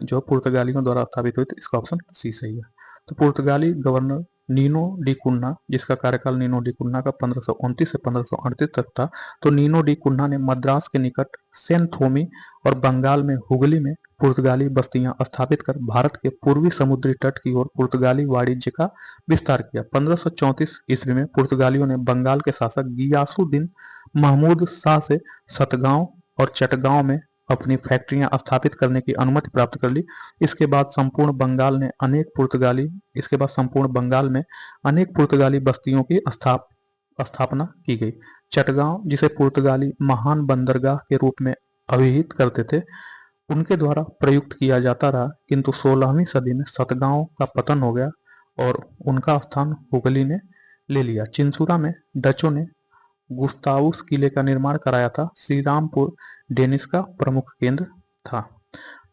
जो पुर्तगालियों द्वारा स्थापित हुई थी, इसका ऑप्शन सी सही है। तो पुर्तगाली गवर्नर नीनो डी कुन्ना, जिसका कार्यकाल नीनो डी कुन्ना का 1529 से 1538 तक था, तो नीनो डी कुन्ना ने मद्रास के निकट सेनथोमी और बंगाल में हुगली में पुर्तगाली बस्तियां स्थापित कर भारत के पूर्वी समुद्री तट की ओर पुर्तगाली वाणिज्य का विस्तार किया। 1534 ईस्वी में पुर्तगालियों ने बंगाल के शासक गियासुद्दीन महमूद शाह से सतगांव और चटगांव में अपनी फैक्ट्रियां स्थापित करने की अनुमति प्राप्त कर ली। इसके बाद संपूर्ण बंगाल में अनेक पुर्तगाली बस्तियों की स्थापना की गई। चटगांव, जिसे पुर्तगाली महान बंदरगाह के रूप में अभिहित करते थे, उनके द्वारा प्रयुक्त किया जाता रहा, किंतु 16वीं सदी में सतगांव का पतन हो गया और उनका स्थान हुगली ने ले लिया। चिंसुरा में डचों ने गुस्ताउस किले का निर्माण कराया था। श्रीरामपुर डेनिस का प्रमुख केंद्र था।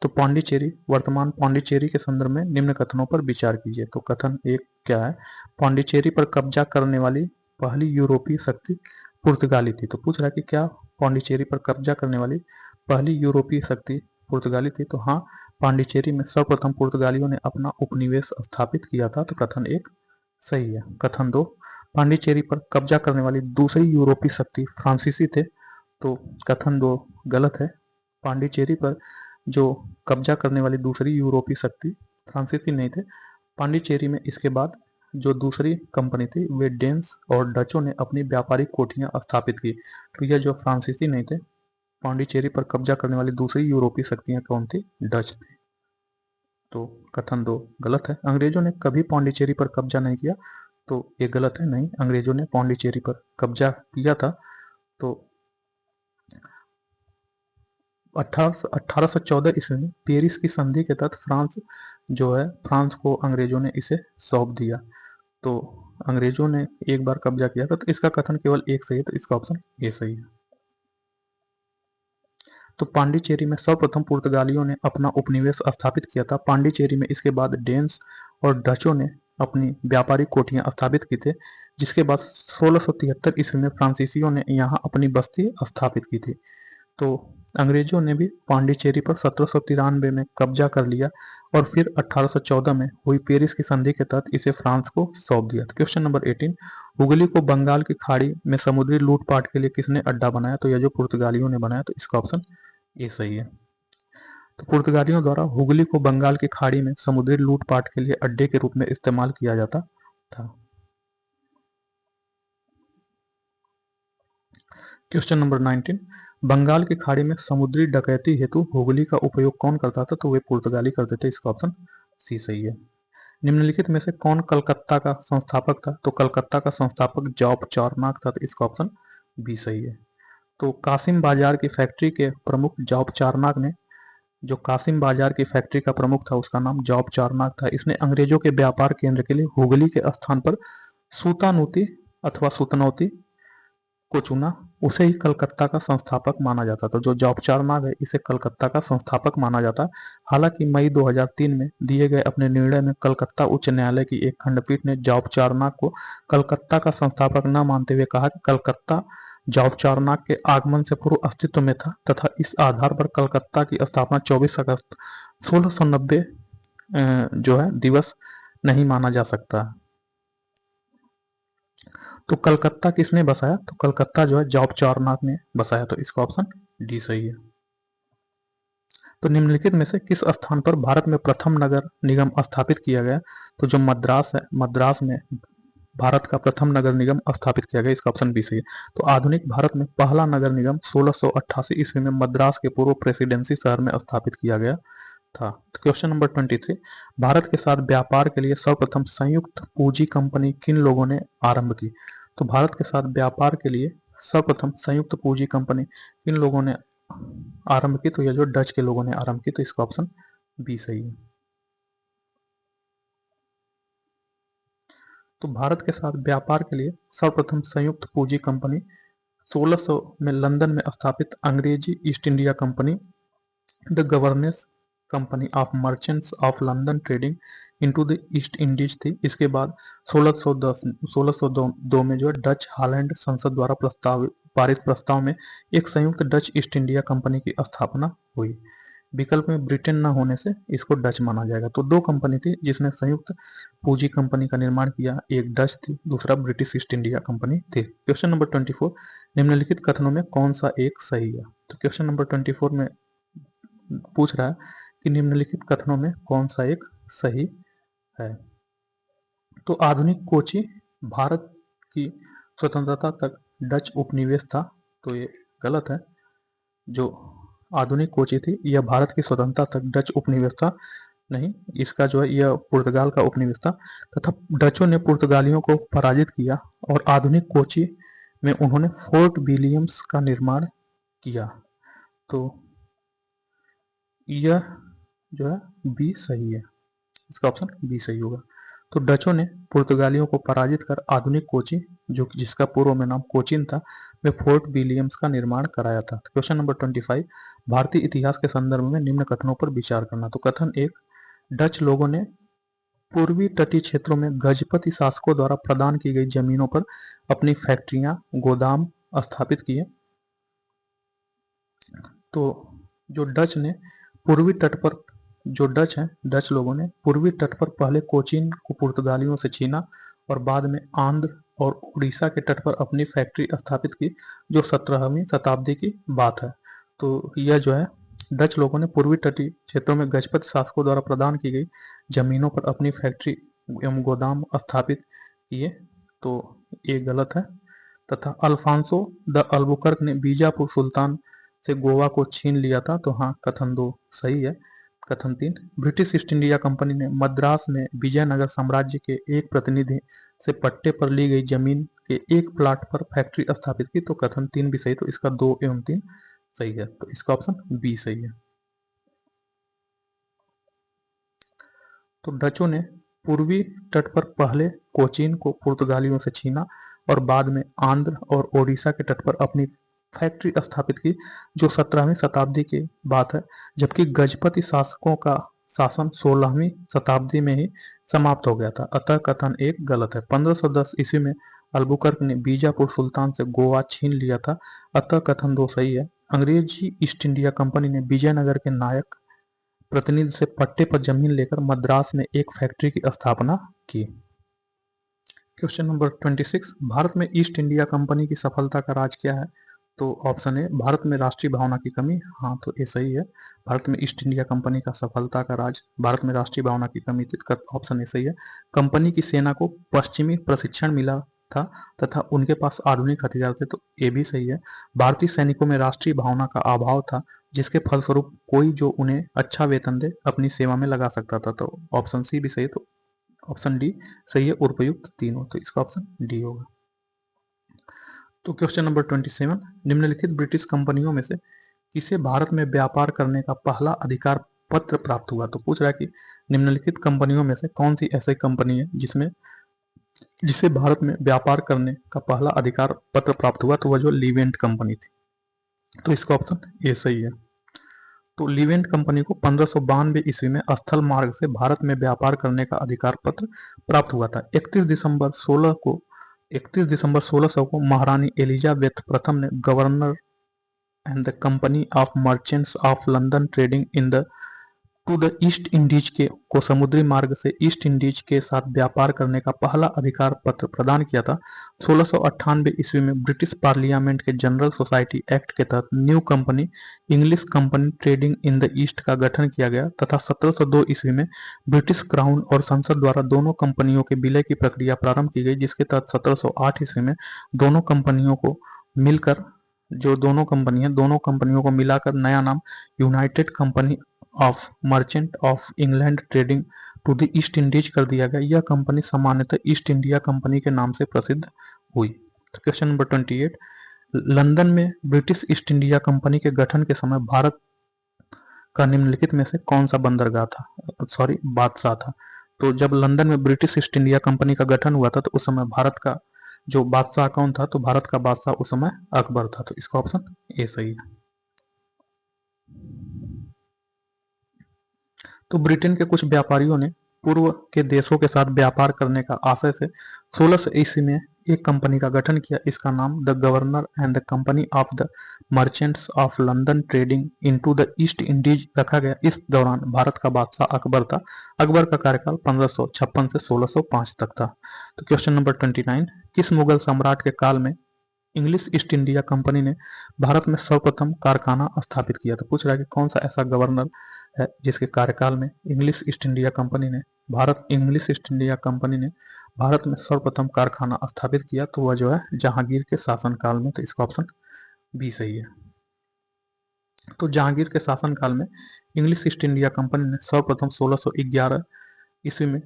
तो पांडिचेरी, वर्तमान पांडिचेरी के संदर्भ में निम्न कथनों पर विचार कीजिए। तो कथन एक क्या है? पांडिचेरी पर कब्जा करने वाली पहली यूरोपीय शक्ति पुर्तगाली थी। तो पूछ रहा है कि क्या पांडिचेरी पर कब्जा करने वाली पहली यूरोपीय शक्ति पुर्तगाली थी? तो हाँ, पांडिचेरी में सर्वप्रथम पुर्तगालियों ने अपना उपनिवेश स्थापित किया था। तो कथन एक सही है। कथन दो, पांडिचेरी पर कब्जा करने वाली दूसरी यूरोपीय शक्ति फ्रांसीसी थे। तो कथन दो गलत है। पांडिचेरी पर जो कब्जा करने वाली दूसरी यूरोपीय शक्ति फ्रांसीसी नहीं थे। पांडिचेरी में इसके बाद जो दूसरी कंपनी थी, वे डेन्स और डचों ने अपनी व्यापारिक कोठियां स्थापित की। तो यह जो फ्रांसीसी नहीं थे, पांडिचेरी पर कब्जा करने वाली दूसरी यूरोपीय शक्तियां कौन थी? डच थी। तो कथन दो गलत है। अंग्रेजों ने कभी पांडिचेरी पर कब्जा नहीं किया, तो ये गलत है। नहीं, अंग्रेजों ने पांडिचेरी पर कब्जा किया था। तो 1814 ईस्वी में पेरिस की संधि के तहत फ्रांस को अंग्रेजों ने इसे सौंप दिया। तो अंग्रेजों ने एक बार कब्जा किया था, तो इसका कथन केवल एक सही है। तो इसका ऑप्शन ए सही है। तो पांडिचेरी में सर्वप्रथम पुर्तगालियों ने अपना उपनिवेश स्थापित किया था। पांडिचेरी में इसके बाद डेन्स और डचों ने अपनी व्यापारिक कोठियां स्थापित की थी, जिसके बाद 1673 ईस्वी में फ्रांसीसियों ने यहाँ अपनी बस्ती स्थापित की थी। तो अंग्रेजों ने भी पांडिचेरी पर 1793 में कब्जा कर लिया और फिर 1814 में हुई पेरिस की संधि के तहत इसे फ्रांस को सौंप दिया। क्वेश्चन नंबर 18, हुगली को बंगाल की खाड़ी में समुद्री लूटपाट के लिए किसने अड्डा बनाया? तो यह जो पुर्तगालियों ने बनाया, तो इसका ऑप्शन ए सही है। तो पुर्तगालियों द्वारा हुगली को बंगाल की खाड़ी में समुद्री लूटपाट के लिए अड्डे के रूप में इस्तेमाल किया जाता था। क्वेश्चन नंबर 19, बंगाल की खाड़ी में समुद्री डकैती हेतु हुगली का उपयोग कौन करता था? तो वे पुर्तगाली करते थे। इसका ऑप्शन सी सही है। निम्नलिखित में से कौन कलकत्ता का संस्थापक था? तो कलकत्ता का संस्थापक जॉब चारनाक था। तो इसका ऑप्शन बी सही है। तो कासिम बाजार की फैक्ट्री के प्रमुख जॉब चारनाक ने, जो कासिम बाजार की फैक्ट्री का प्रमुख था उसका नाम जॉब चारनाक था। इसने अंग्रेजों के व्यापार केंद्र के लिए हुगली के स्थान पर सूतानूती अथवा सुतनौती को चुना। उसे ही कलकत्ता का संस्थापक माना जाता था। जो जॉब चारनाक है, इसे कलकत्ता का संस्थापक माना जाता है। हालांकि मई 2003 में दिए गए अपने निर्णय में कलकत्ता उच्च न्यायालय की एक खंडपीठ ने जॉब चारनाक को कलकत्ता का संस्थापक न मानते हुए कहा कि कलकत्ता जॉब चारनाक के आगमन से पूर्व अस्तित्व में था तथा इस आधार पर कलकत्ता की स्थापना 24 अगस्त 1690 जो है दिवस नहीं माना जा सकता है। तो कलकत्ता किसने बसाया? तो कलकत्ता जो है जॉब चारनाक ने बसाया। तो इसका ऑप्शन डी सही है। तो निम्नलिखित में से किस स्थान पर भारत में प्रथम नगर निगम स्थापित किया गया? तो जो मद्रास है, मद्रास में भारत का प्रथम नगर निगम स्थापित किया गया। इसका ऑप्शन बी सही है। तो आधुनिक भारत में पहला नगर निगम 1688 ईस्वी में मद्रास के पूर्व प्रेसिडेंसी शहर में स्थापित किया गया था। तो क्वेश्चन नंबर 23, भारत के साथ व्यापार के लिए सर्वप्रथम संयुक्त पूंजी कंपनी किन लोगों ने आरंभ की? तो भारत के साथ व्यापार के लिए सर्वप्रथम संयुक्त पूंजी कंपनी किन लोगों ने आरंभ की? तो यह जो डच के लोगों ने आरंभ की। तो इसका ऑप्शन बी सही है। तो भारत के साथ व्यापार के लिए सर्वप्रथम संयुक्त पूंजी कंपनी 1600 में लंदन में स्थापित अंग्रेजी east India company the governance company of merchants of London trading into the East Indies थी। इसके बाद 1602 में जो डच हॉलैंड संसद द्वारा पारित प्रस्ताव में एक संयुक्त डच ईस्ट इंडिया कंपनी की स्थापना हुई। विकल्प में ब्रिटेन न होने से इसको डच माना जाएगा। तो दो कंपनी थी जिसने संयुक्त पूंजी कंपनी का निर्माण किया, एक डच थी, दूसरा ब्रिटिश ईस्ट इंडिया कंपनी थी। क्वेश्चन नंबर 24, निम्नलिखित कथनों में कौन सा एक सही है? तो क्वेश्चन नंबर 24 में पूछ रहा है कि निम्नलिखित कथनों में कौन सा एक सही है? तो आधुनिक कोची भारत की स्वतंत्रता तक डच उपनिवेश था। तो ये गलत है। जो आधुनिक कोची थी यह भारत की स्वतंत्रता तक डच उपनिवेश था नहीं, इसका जो है यह पुर्तगाल का उपनिवेश था तथा डचों ने पुर्तगालियों को पराजित किया और आधुनिक कोची में उन्होंने फोर्ट विलियम्स का निर्माण किया। तो यह जो है बी सही है। इसका ऑप्शन बी सही होगा। तो डचों ने पुर्तगालियों को पराजित कर आधुनिक कोची, जो जिसका पूर्व में नाम कोचिन था, में फोर्ट विलियम्स का निर्माण कराया था। क्वेश्चन नंबर 25, भारतीय इतिहास के संदर्भ में निम्न कथनों पर विचार करना। तो कथन एक, डच लोगों ने पूर्वी तटीय क्षेत्रों में गजपति शासकों द्वारा प्रदान की गई जमीनों पर अपनी फैक्ट्रियां, गोदाम स्थापित किए। तो जो डच ने पूर्वी तट पर, जो डच हैं, डच लोगों ने पूर्वी तट पर पहले कोचीन को पुर्तगालियों से छीना और बाद में आंध्र और उड़ीसा के तट पर अपनी फैक्ट्री स्थापित की, जो 17वीं शताब्दी की बात है। तो यह जो है डच लोगों ने पूर्वी तटीय क्षेत्रों में गजपति शासकों द्वारा प्रदान की गई जमीनों पर अपनी फैक्ट्री एवं गोदाम स्थापित किए। तो ये गलत है। तथा अल्फांसो द अल्बुकर्क ने बीजापुर सुल्तान से गोवा को छीन लिया था। तो हाँ, कथन 2 सही है। कथन 3, ब्रिटिश ईस्ट इंडिया कंपनी ने मद्रास में विजयनगर साम्राज्य के एक प्रतिनिधि से पट्टे पर ली गई जमीन के एक प्लाट पर फैक्ट्री स्थापित की। तो कथन 3 भी सही। तो इसका 2 एवं 3 सही है। तो इसका ऑप्शन बी सही है। तो डचों ने पूर्वी तट पर पहले कोचीन को पुर्तगालियों से छीना और बाद में आंध्र और ओडिशा के तट पर अपनी फैक्ट्री स्थापित की, जो 17वीं शताब्दी की बात है, जबकि गजपति शासकों का शासन 16वीं शताब्दी में ही समाप्त हो गया था। अतः कथन एक गलत है। 1510 ईस्वी में अल्बुकर्क ने बीजापुर सुल्तान से गोवा छीन लिया था। अतः कथन दो सही है। अंग्रेजी ईस्ट इंडिया कंपनी ने विजयनगर के नायक प्रतिनिधि से पट्टे पर जमीन लेकर मद्रास में एक फैक्ट्री की स्थापना की। क्वेश्चन नंबर 26, भारत में ईस्ट इंडिया कंपनी की सफलता का राज क्या है? तो ऑप्शन ए, भारत में राष्ट्रीय भावना की कमी। हाँ, तो ये सही है। भारत में ईस्ट इंडिया कंपनी का सफलता का राज भारत में राष्ट्रीय भावना की कमी थी। ऑप्शन ए सही है। कंपनी की सेना को पश्चिमी प्रशिक्षण मिला था तथा उनके पास आधुनिक हथियार थे, तो ये भी सही है। भारतीय सैनिकों में राष्ट्रीय भावना का अभाव था, जिसके फलस्वरूप कोई जो उन्हें अच्छा वेतन दे अपनी सेवा में लगा सकता था, तो ऑप्शन सी भी सही है। तो ऑप्शन डी सही है, उपयुक्त तीनों, तो इसका ऑप्शन डी होगा। तो क्वेश्चन नंबर 27, निम्नलिखित ब्रिटिश कंपनियों में से किसे भारत में व्यापार करने का पहला अधिकार पत्र प्राप्त हुआ? तो पूछ रहा है कि निम्नलिखित कंपनियों में से कौन सी ऐसी कंपनी है जिसे भारत में व्यापार करने का पहला अधिकार पत्र प्राप्त हुआ? तो वह जो लिवेंट कंपनी थी, तो इसका ऑप्शन ए सही है। तो लिवेंट कंपनी को 1592 ईस्वी में स्थल मार्ग से भारत में व्यापार करने का अधिकार पत्र प्राप्त हुआ था। 31 दिसंबर 1600 को महारानी एलिजाबेथ प्रथम ने governor and the company of merchants of London trading in the two the East Indies को समुद्री मार्ग से ईस्ट इंडीज के साथ व्यापार करने का पहला अधिकार पत्र प्रदान किया था। 1698 ईस्वी में ब्रिटिश पार्लियामेंट के जनरल सोसाइटी एक्ट के तहत new company English company trading in the east का गठन किया गया तथा 1702 ईस्वी में ब्रिटिश क्राउन और संसद द्वारा दोनों कंपनियों के विलय की प्रक्रिया प्रारंभ की गई, जिसके तहत 1708 ईस्वी में दोनों कंपनियों को मिलकर दोनों कंपनियों को मिलाकर नया नाम united company of merchant of England trading to the East Indies कर दिया गया। यह कंपनी सामान्यतः ईस्ट इंडिया कंपनी के नाम से प्रसिद्ध हुई। क्वेश्चन नंबर 28, लंदन में ब्रिटिश ईस्ट इंडिया कंपनी के गठन के समय भारत का निम्नलिखित में से कौन सा बादशाह था? तो जब लंदन में ब्रिटिश ईस्ट इंडिया कंपनी का गठन हुआ था, तो उस समय भारत का जो बादशाह कौन था? तो भारत का बादशाह उस समय अकबर था, तो इसका ऑप्शन ए सही है। तो ब्रिटेन के कुछ व्यापारियों ने पूर्व के देशों के साथ व्यापार करने का आशय से 1600 ईस्वी में एक कंपनी का गठन किया। इसका नाम the governor and the company of the merchants of London trading into the East Indies रखा गया। इस दौरान भारत का बादशाह अकबर था। अकबर का कार्यकाल 1556 से 1605 तक था। तो क्वेश्चन नंबर 29, किस मुगल सम्राट के काल में इंग्लिश ईस्ट इंडिया कंपनी ने भारत में सर्वप्रथम कारखाना स्थापित किया? तो पूछ रहा है कि कौन सा ऐसा गवर्नर है जिसके कार्यकाल में इंग्लिश ईस्ट इंडिया कंपनी ने भारत में सर्वप्रथम कारखाना स्थापित किया? तो वह जो है जहांगीर के शासनकाल में, तो इसका ऑप्शन बी सही है। तो जहांगीर के शासनकाल में इंग्लिश ईस्ट इंडिया कंपनी ने सर्वप्रथम 1611 ईस्वी में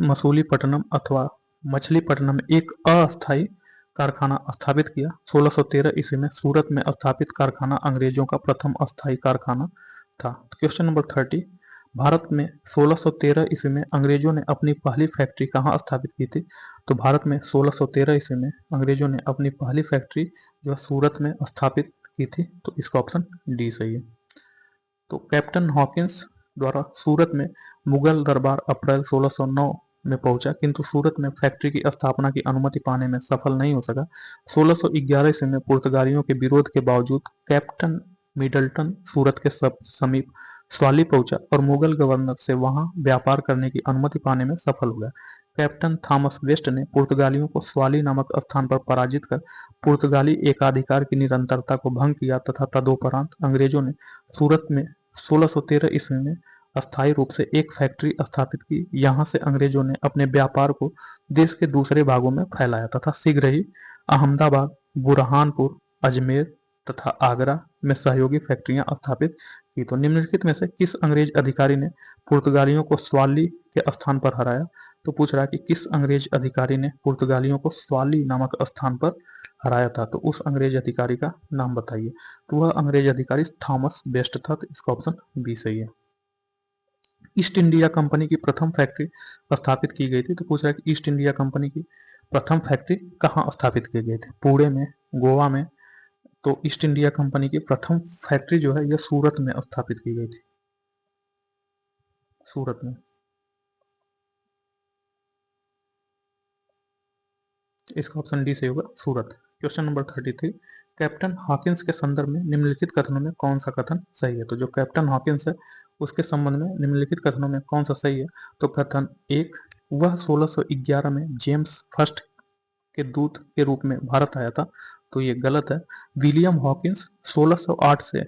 मसूलीपट्टनम अथवा मछलीपट्टनम में एक अस्थायी कारखाना स्थापित किया। 1613 ईस्वी में सूरत में स्थापित कारखाना अंग्रेजों का प्रथम अस्थायी कारखाना था। क्वेश्चन नंबर 30, भारत में 1613 ईस्वी में अंग्रेजों ने अपनी पहली फैक्ट्री कहाँ स्थापित की थी? तो भारत में 1613 ईस्वी में अंग्रेजों ने अपनी पहली फैक्ट्री जो सूरत में स्थापित की थी, तो इसका ऑप्शन डी सही है। तो कैप्टन हॉकिंस द्वारा सूरत में मुगल दरबार अप्रैल 1609 में पहुंचा, किंतु सूरत में फैक्ट्री की स्थापना की अनुमति पाने में सफल नहीं हो सका। 1611 ईस्वी में पुर्तगालियों के विरोध के बावजूद कैप्टन मिडल्टन सूरत के समीप स्वाली पहुंचा और मुगल गवर्नर से वहां व्यापार करने की अनुमति पाने में सफल हुआ। कैप्टन थॉमस वेस्ट ने पुर्तगालियों को स्वाली नामक स्थान पर पराजित कर पुर्तगाली एकाधिकार की निरंतरता को भंग किया तथा तदोपरांत अंग्रेजों ने सूरत में 1613 ईस्वी में अस्थायी रूप से एक फैक्ट्री स्थापित की। यहां से अंग्रेजों ने अपने व्यापार को देश के दूसरे भागों में फैलाया तथा शीघ्र ही अहमदाबाद, बुरहानपुर, अजमेर तथा आगरा में सहयोगी फैक्ट्रियां स्थापित की। तो निम्नलिखित में से किस अंग्रेज अधिकारी ने पुर्तगालियों को स्वाली के स्थान पर हराया? तो पूछ रहा है कि किस अंग्रेज अधिकारी ने पुर्तगालियों को स्वाली नामक स्थान पर हराया था? तो उस अंग्रेज अधिकारी का नाम बताइए। तो वह अंग्रेज अधिकारी थॉमस बेस्ट था, तो इसका ऑप्शन बी सही है। ईस्ट इंडिया कंपनी की प्रथम फैक्ट्री स्थापित की गई थी, तो पूछ रहा है कि ईस्ट इंडिया कंपनी की प्रथम फैक्ट्री कहाँ स्थापित की गई थी? पुणे में, गोवा में, तो ईस्ट इंडिया कंपनी की प्रथम फैक्ट्री जो है यह सूरत में स्थापित की गई थी, सूरत में। इसका ऑप्शन डी सही होगा, सूरत। क्वेश्चन नंबर 33, कैप्टन हॉकिंस के संदर्भ में निम्नलिखित कथनों में कौन सा कथन सही है? तो जो कैप्टन हॉकिंस है उसके संबंध में निम्नलिखित कथनों में कौन सा सही है? तो कथन एक, वह 1611 में जेम्स फर्स्ट के दूत के रूप में भारत आया था, तो ये गलत है। विलियम हॉकिंस 1608 से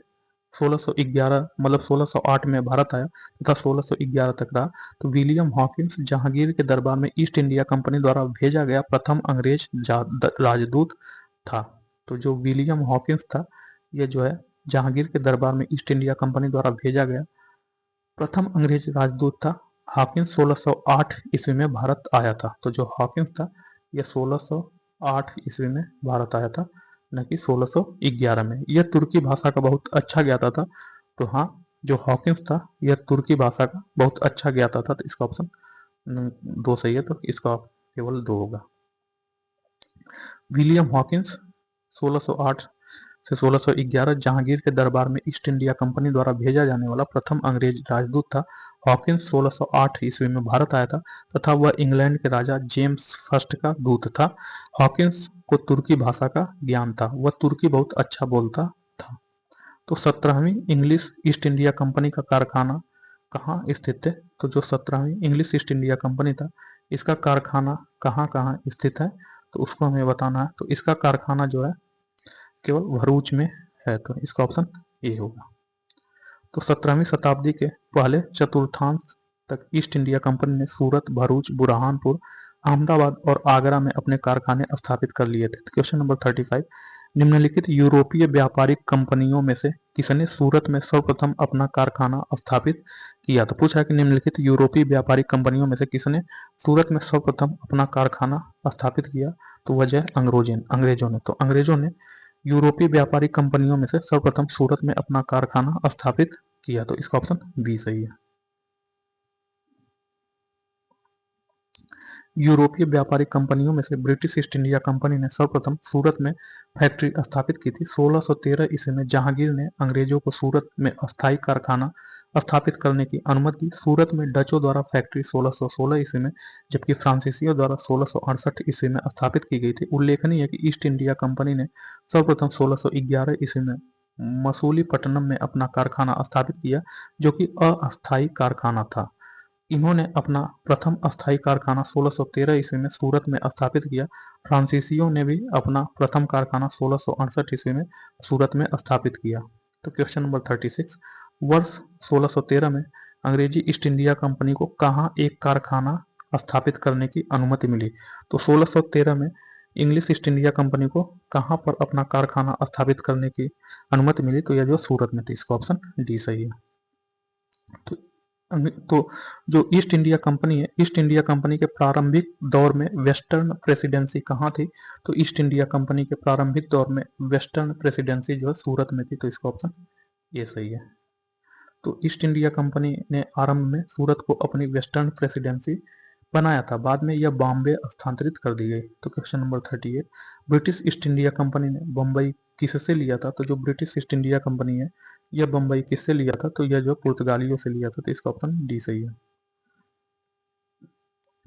1611 मतलब 1608 में भारत आया तथा 1611 तक रहा। तो विलियम हॉकिंस जहांगीर के दरबार में ईस्ट इंडिया कंपनी द्वारा भेजा गया प्रथम अंग्रेज राजदूत था। तो जो विलियम हॉकिंस था यह जो है जहांगीर के दरबार में ईस्ट इंडिया कंपनी द्वारा भेजा गया प्रथम अंग्रेज राजदूत था। हॉकिंस 1608 ईस्वी में भारत आया था। तो जो हॉकिंस था यह 1608 ईस्वी में भारत आया था, न कि 1611 में। यह तुर्की भाषा का बहुत अच्छा ज्ञाता था। तो हाँ, जो हॉकिंस था यह तुर्की भाषा का बहुत अच्छा ज्ञाता था। तो इसका ऑप्शन दो सही है, तो इसका केवल दो होगा। विलियम हॉकिंस 1608 से 1611 जहांगीर के दरबार में ईस्ट इंडिया कंपनी द्वारा भेजा जाने वाला प्रथम अंग्रेज राजदूत था। हॉकिंस 1608 ईस्वी में भारत आया था तथा वह इंग्लैंड के राजा जेम्स फर्स्ट का दूत था। हॉकिंस को तुर्की भाषा का ज्ञान था, वह तुर्की बहुत अच्छा बोलता था। तो 17वीं इंग्लिश ईस्ट इंडिया कंपनी का कारखाना कहाँ स्थित है? तो जो 17वीं इंग्लिश ईस्ट इंडिया कंपनी था इसका कारखाना कहाँ कहाँ स्थित है, तो उसको हमें बताना है। तो इसका कारखाना जो है केवल भरूच में है, तो इसका ऑप्शन ए होगा। तो 17वीं शताब्दी के पहले चतुर्थांश तक ईस्ट इंडिया कंपनी ने सूरत, भरूच, बुरहानपुर, अहमदाबाद और आगरा में अपने कारखाने स्थापित कर लिए थे। क्वेश्चन नंबर 35, निम्नलिखित यूरोपीय व्यापारिक कंपनियों में से किसने सूरत में सर्वप्रथम अपना कारखाना स्थापित किया? तो पूछा है कि निम्नलिखित यूरोपीय व्यापारिक कंपनियों में से किसने सूरत में सर्वप्रथम अपना कारखाना स्थापित किया? तो वजह अंग्रेजों ने। तो अंग्रेजों ने यूरोपीय व्यापारिक कंपनियों में से सर्वप्रथम सूरत में अपना कारखाना स्थापित किया। तो इसका ऑप्शन बी सही है। यूरोपीय व्यापारिक कंपनियों में से ब्रिटिश ईस्ट इंडिया कंपनी ने सर्वप्रथम सूरत में फैक्ट्री स्थापित की थी। 1613 ईस्वी में जहांगीर ने अंग्रेजों को सूरत में अस्थायी कारखाना स्थापित करने की अनुमति दी। सूरत में डचों द्वारा फैक्ट्री 1616 ईस्वी में, जबकि फ्रांसीसियों द्वारा 1668 ईस्वी में स्थापित की गई थी। उल्लेखनीय है कि ईस्ट इंडिया कंपनी ने सर्वप्रथम 1611 ईस्वी में मसूलीपट्टनम में अपना कारखाना स्थापित किया, जो कि अस्थायी कारखाना था। इन्होंने अपना प्रथम अस्थायी कारखाना 1613 ईस्वी में सूरत में स्थापित किया। फ्रांसीसियों ने भी अपना प्रथम कारखाना 1668 ईस्वी में सूरत में स्थापित किया। तो क्वेश्चन नंबर 36, वर्ष 1613 में अंग्रेजी ईस्ट इंडिया कंपनी को कहाँ एक कारखाना स्थापित करने की अनुमति मिली? तो 1613 में इंग्लिश ईस्ट इंडिया कंपनी को कहाँ पर अपना कारखाना स्थापित करने की अनुमति मिली? तो यह जो सूरत में थी। इसका ऑप्शन डी सही है। तो जो ईस्ट इंडिया कंपनी है, ईस्ट इंडिया कंपनी के प्रारंभिक दौर में वेस्टर्न प्रेसिडेंसी कहाँ थी? तो ईस्ट इंडिया कंपनी के प्रारंभिक दौर में वेस्टर्न प्रेसिडेंसी जो है सूरत में थी। तो इसका ऑप्शन ये सही है। तो ईस्ट इंडिया कंपनी ने आरंभ में सूरत को अपनी वेस्टर्न प्रेसिडेंसी बनाया था, बाद में यह बॉम्बे स्थानांतरित कर दी गई। तो question number 38, British east India company ने बम्बई किससे लिया था? तो जो ब्रिटिश ईस्ट इंडिया कंपनी है यह बम्बई किससे लिया था? तो यह जो पुर्तगालियों से लिया था। तो इसका ऑप्शन डी सही है।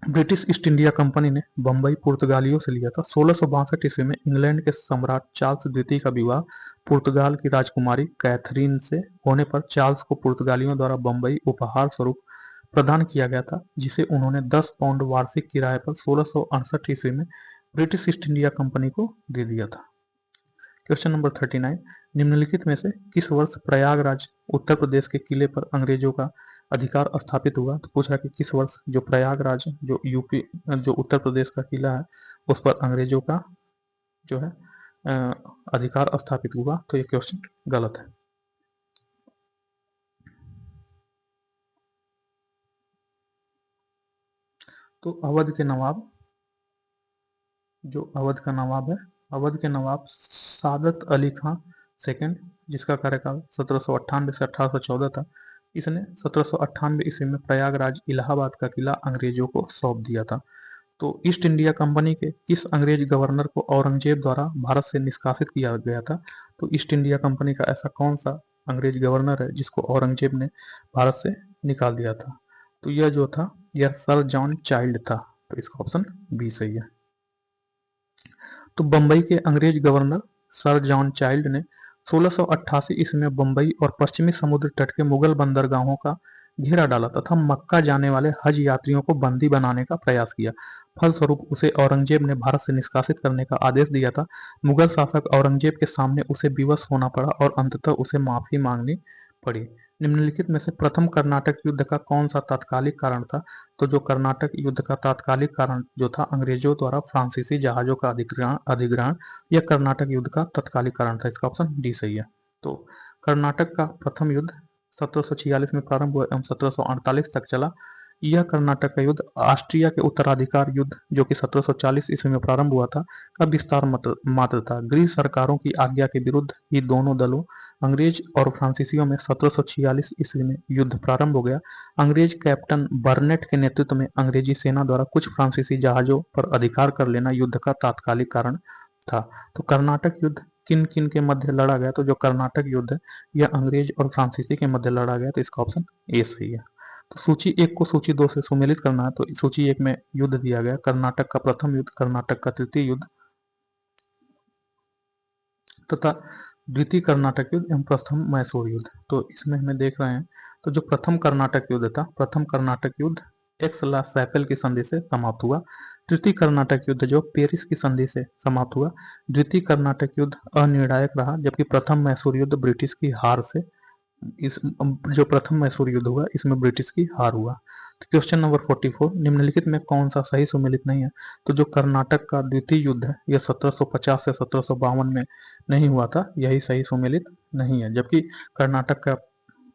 ब्रिटिश ईस्ट इंडिया कंपनी ने बम्बई पुर्तगालियों से लिया था। 1662 ईस्वी में इंग्लैंड के सम्राट चार्ल्स द्वितीय का विवाह पुर्तगाल की राजकुमारी कैथरीन से होने पर चार्ल्स को पुर्तगालियों द्वारा बम्बई उपहार स्वरूप प्रदान किया गया था, जिसे उन्होंने 10 पाउंड वार्षिक किराए पर 1668 ईस्वी में ब्रिटिश ईस्ट इंडिया कंपनी को दे दिया था। क्वेश्चन नंबर 39, निम्नलिखित में से किस वर्ष प्रयागराज उत्तर प्रदेश के किले पर अंग्रेजों का अधिकार स्थापित हुआ? तो पूछा कि किस वर्ष जो प्रयागराज जो यूपी जो उत्तर प्रदेश का किला है उस पर अंग्रेजों का जो है अधिकार स्थापित हुआ? तो ये क्वेश्चन गलत है। तो अवध के नवाब, जो अवध का नवाब है, अवध के नवाब सादत अली खां सेकंड, जिसका कार्यकाल 1798 से 1814 था, इसने 1798 ईस्वी में प्रयागराज इलाहाबाद का किला अंग्रेजों को सौंप दिया था। तो ईस्ट इंडिया कंपनी के किस अंग्रेज गवर्नर को औरंगजेब द्वारा भारत से निष्कासित किया गया था? तो ईस्ट इंडिया कंपनी का ऐसा कौन सा अंग्रेज गवर्नर है जिसको औरंगजेब ने भारत से निकाल दिया था? तो यह जो था यह सर जॉन चाइल्ड था। तो इसका ऑप्शन बी सही है। तो बंबई के अंग्रेज गवर्नर सर जॉन चाइल्ड ने 1688 ईस्वी में बंबई और पश्चिमी समुद्र तट के मुगल बंदरगाहों का घेरा डाला तथा मक्का जाने वाले हज यात्रियों को बंदी बनाने का प्रयास किया। फलस्वरूप उसे औरंगजेब ने भारत से निष्कासित करने का आदेश दिया था। मुगल शासक औरंगजेब के सामने उसे विवश होना पड़ा और अंततः उसे माफी मांगनी पड़ी। निम्नलिखित में से प्रथम कर्नाटक युद्ध का कौन सा तात्कालिक कारण था? तो जो कर्नाटक युद्ध का तात्कालिक कारण जो था अंग्रेजों द्वारा फ्रांसीसी जहाजों का अधिग्रहण यह कर्नाटक युद्ध का तत्कालिक कारण था। इसका ऑप्शन डी सही है। तो कर्नाटक का प्रथम युद्ध 1746 में प्रारंभ हुआ एवं 1748 तक चला। यह कर्नाटक का युद्ध ऑस्ट्रिया के उत्तराधिकार युद्ध जो कि 1740 ईस्वी में प्रारंभ हुआ था का विस्तार मात्र था। गृह सरकारों की आज्ञा के विरुद्ध ही दोनों दलों अंग्रेज और फ्रांसीसियों में 1746 ईस्वी में युद्ध प्रारंभ हो गया। अंग्रेज कैप्टन बर्नेट के नेतृत्व में अंग्रेजी सेना द्वारा कुछ फ्रांसीसी जहाजों पर अधिकार कर लेना युद्ध का तात्कालिक कारण था। तो कर्नाटक युद्ध किन किन के मध्य लड़ा गया? तो जो कर्नाटक युद्ध है यह अंग्रेज और फ्रांसीसी के मध्य लड़ा गया। तो इसका ऑप्शन ए सही है। तो सूची 1 को सूची 2 से सुमेलित करना है। तो सूची 1 में युद्ध दिया गया कर्नाटक का प्रथम युद्ध, कर्नाटक का तृतीय युद्ध तथा द्वितीय कर्नाटक युद्ध एवं प्रथम मैसूर युद्ध। तो इसमें हमें देख रहे हैं तो जो प्रथम कर्नाटक युद्ध था, प्रथम कर्नाटक युद्ध एक्स ला सैपेल की संधि से समाप्त हुआ। तृतीय कर्नाटक युद्ध जो पेरिस की संधि से समाप्त हुआ। द्वितीय कर्नाटक युद्ध अनिर्णायक रहा, जबकि प्रथम मैसूर युद्ध ब्रिटिश की हार से इस जो प्रथम मैसूर युद्ध हुआ इसमें ब्रिटिश की हार हुआ। तो क्वेश्चन नंबर 44 निम्नलिखित में कौन सा सही सुमेलित नहीं है? तो जो कर्नाटक का द्वितीय युद्ध है यह 1750 से 1752 में नहीं हुआ था, यही सही सुमेलित नहीं है। जबकि कर्नाटक का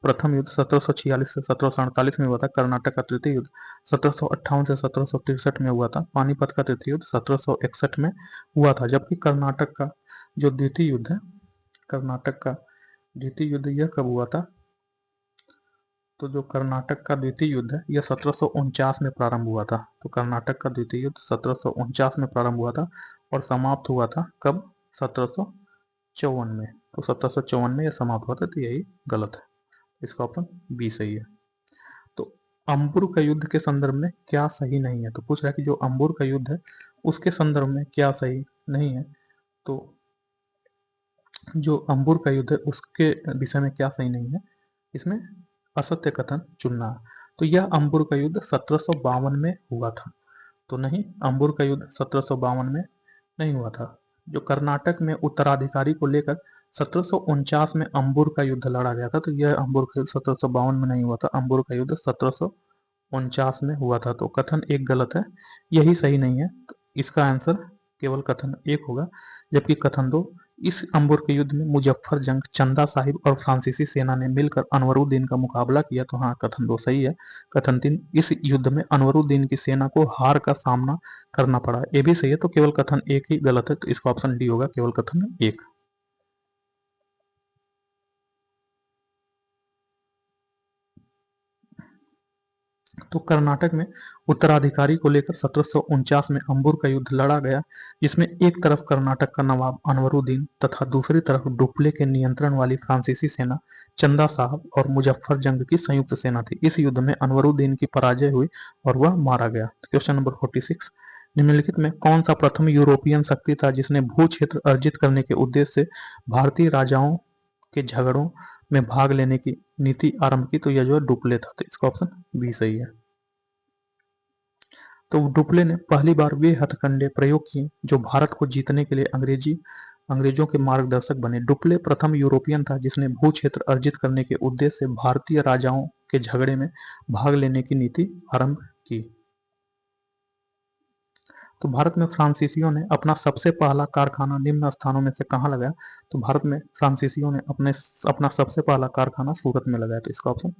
प्रथम युद्ध 1746 से 1748 में हुआ था। कर्नाटक का तृतीय युद्ध 1758 से 1763 में हुआ था। पानीपत का तृतीय युद्ध 1761 में हुआ था। जबकि कर्नाटक का जो द्वितीय युद्ध है, कर्नाटक का द्वितीय युद्ध यह कब हुआ था? तो जो कर्नाटक का द्वितीय युद्ध है यह 1749 में प्रारंभ हुआ था। तो कर्नाटक का द्वितीय युद्ध 1749 में प्रारंभ हुआ था और समाप्त हुआ था कब? 1754 में। तो 1754 में यह समाप्त हुआ था, तो यही गलत है। इसका ऑप्शन बी सही है। तो अंबुर का युद्ध के संदर्भ में क्या सही नहीं है? तो पूछ रहा है कि जो अंबुर का युद्ध है उसके संदर्भ में क्या सही नहीं है। तो जो अंबुर का युद्ध है उसके विषय में क्या सही नहीं है, इसमें असत्य कथन चुनना। तो यह अंबुर का युद्ध 1752 में हुआ था। तो नहीं, अंबुर का युद्ध 1752 में नहीं हुआ था। जो कर्नाटक में उत्तराधिकारी को लेकर 1749 में अंबुर का युद्ध लड़ा गया था, तो यह अंबुर का युद्ध 1752 में नहीं हुआ था। अंबुर का युद्ध 1749 में हुआ था। तो कथन एक गलत है, यही सही नहीं है। तो इसका आंसर केवल कथन एक होगा। जबकि कथन दो, इस अंबुर के युद्ध में मुजफ्फर जंग, चंदा साहिब और फ्रांसीसी सेना ने मिलकर अनवरुद्दीन का मुकाबला किया। तो हाँ, कथन दो सही है। कथन तीन, इस युद्ध में अनवरुद्दीन की सेना को हार का सामना करना पड़ा, ये भी सही है। तो केवल कथन एक ही गलत है। तो इसका ऑप्शन डी होगा, केवल कथन एक। तो कर्नाटक में उत्तराधिकारी को लेकर 1749 में अंबुर का युद्ध लड़ा गया, जिसमें एक तरफ कर्नाटक का नवाब अनवरुद्दीन तथा दूसरी तरफ डुप्ले के नियंत्रण वाली फ्रांसीसी सेना, चंदा साहब और मुजफ्फर जंग की संयुक्त सेना थी। इस युद्ध में अनवरुद्दीन की पराजय हुई और वह मारा गया। क्वेश्चन नंबर 46 निम्नलिखित में कौन सा प्रथम यूरोपियन शक्ति था जिसने भू क्षेत्र अर्जित करने के उद्देश्य से भारतीय राजाओं के झगड़ों में भाग लेने की नीति आरंभ की? तो यह जो है डुप्ले था। तो इसका ऑप्शन बी सही है। तो डुप्ले ने पहली बार वे हथकंडे प्रयोग किए जो भारत को जीतने के लिए अंग्रेजों के मार्गदर्शक बने। डुप्ले प्रथम यूरोपियन था जिसने भू क्षेत्र अर्जित करने के उद्देश्य से भारतीय राजाओं के झगड़े में भाग लेने की नीति आरंभ की। तो भारत में फ्रांसीसियों ने अपना सबसे पहला कारखाना निम्न स्थानों में से कहाँ लगाया? तो भारत में फ्रांसीसियों ने अपना सबसे पहला कारखाना सूरत में लगाया। तो इसका ऑप्शन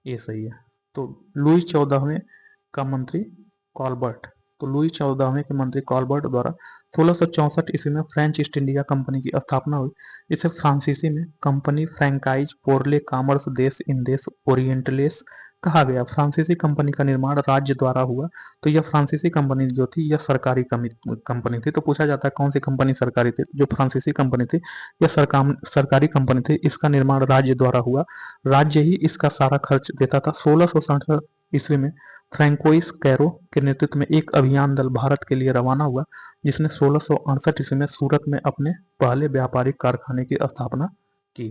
ए सही है। तो लुई 14वें का मंत्री कॉलबर्ट तो लुई 14वें के मंत्री कॉलबर्ट द्वारा 1664 ईस्वी में फ्रेंच ईस्ट इंडिया कंपनी की स्थापना हुई। इसे फ्रांसीसी में कंपनी फ्रैंकाइज पोर ले कॉमर्स देश इंदेश ओरिएंटलेस कहा गया। फ्रांसीसी कंपनी का निर्माण राज्य द्वारा हुआ। तो यह फ्रांसीसी कंपनी जो थी यह सरकारी कंपनी थी। तो पूछा जाता है कौन सी कंपनी सरकारी थी, जो फ्रांसीसी कंपनी थी यह सरकारी कंपनी थी। इसका निर्माण राज्य द्वारा हुआ, राज्य ही इसका सारा खर्च देता था। 1667 ईस्वी में फ्रैंकोइस कैरो के नेतृत्व में एक अभियान दल भारत के लिए रवाना हुआ, जिसने 1668 ईस्वी में सूरत में अपने पहले व्यापारिक कारखाने की स्थापना की।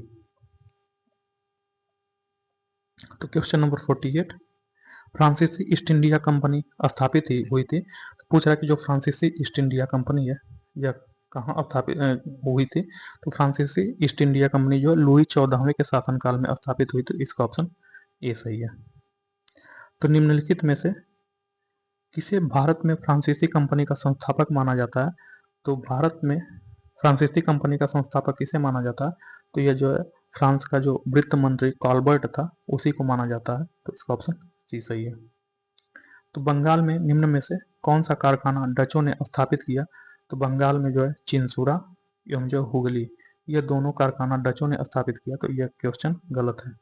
तो क्वेश्चन नंबर 48, फ्रांसीसी ईस्ट इंडिया कंपनी स्थापित हुई थी। पूछ रहा है कि जो फ्रांसीसी ईस्ट इंडिया कंपनी है यह कहाँ स्थापित हुई थी। तो फ्रांसीसी ईस्ट इंडिया कंपनी जो है लुई 14वें के शासनकाल में स्थापित हुई। तो इसका ऑप्शन ए सही है। तो निम्नलिखित में से किसे भारत में फ्रांसीसी कंपनी का संस्थापक माना जाता है। तो भारत में फ्रांसीसी कंपनी का संस्थापक किसे माना जाता है। तो यह जो है फ्रांस का जो वित्त मंत्री कॉलबर्ट था उसी को माना जाता है। तो इसका ऑप्शन सी सही है। तो बंगाल में निम्न में से कौन सा कारखाना डचों ने स्थापित किया। तो बंगाल में जो है चिंसुरा एवं जो हुगली ये दोनों कारखाना डचों ने स्थापित किया। तो यह क्वेश्चन गलत है।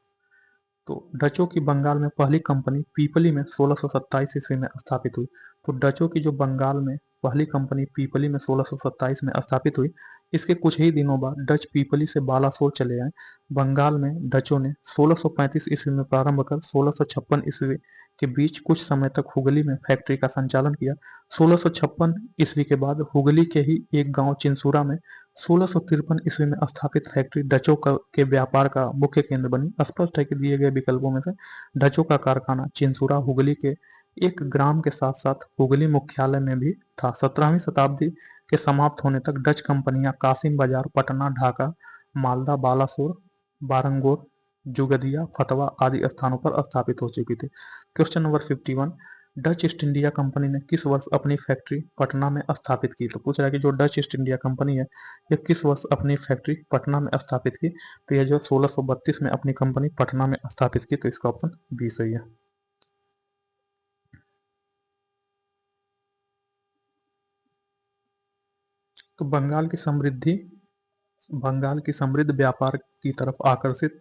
तो डचों की बंगाल में पहली कंपनी पीपली में 1627 ईस्वी में स्थापित हुई। तो डचों की जो बंगाल में पहली कंपनी पीपली में 1627 में स्थापित हुई, इसके कुछ ही दिनों बाद डच पीपली से बालासोर चले आए। बंगाल में डचों ने 1635 ईस्वी में प्रारंभ कर 1656 ईस्वी के बीच कुछ समय तक हुगली में फैक्ट्री का संचालन किया। 1656 ईस्वी के बाद हुगली के ही एक गांव चिंसुरा में 1653 ईस्वी में स्थापित फैक्ट्री डचों के व्यापार का मुख्य केंद्र बनी। स्पष्ट है कि दिए गए विकल्पों में से डचों का कारखाना चिंसुरा हुगली के एक ग्राम के साथ साथ हुगली मुख्यालय में भी था। 17वीं शताब्दी के समाप्त होने तक डच कंपनियां कासिम बाजार, पटना, ढाका, मालदा, बालासोर, बारंगोर, जुगदिया, फतवा आदि स्थानों पर स्थापित हो चुकी थी। Question number 51, Dutch east India company ने किस वर्ष अपनी फैक्ट्री पटना में स्थापित की। तो पूछ रहा है कि जो डच ईस्ट इंडिया कंपनी है यह किस वर्ष अपनी फैक्ट्री पटना में स्थापित की। तो यह जो 1632 में अपनी कंपनी पटना में स्थापित की। तो इसका ऑप्शन बी सही है। तो बंगाल की समृद्ध व्यापार की तरफ आकर्षित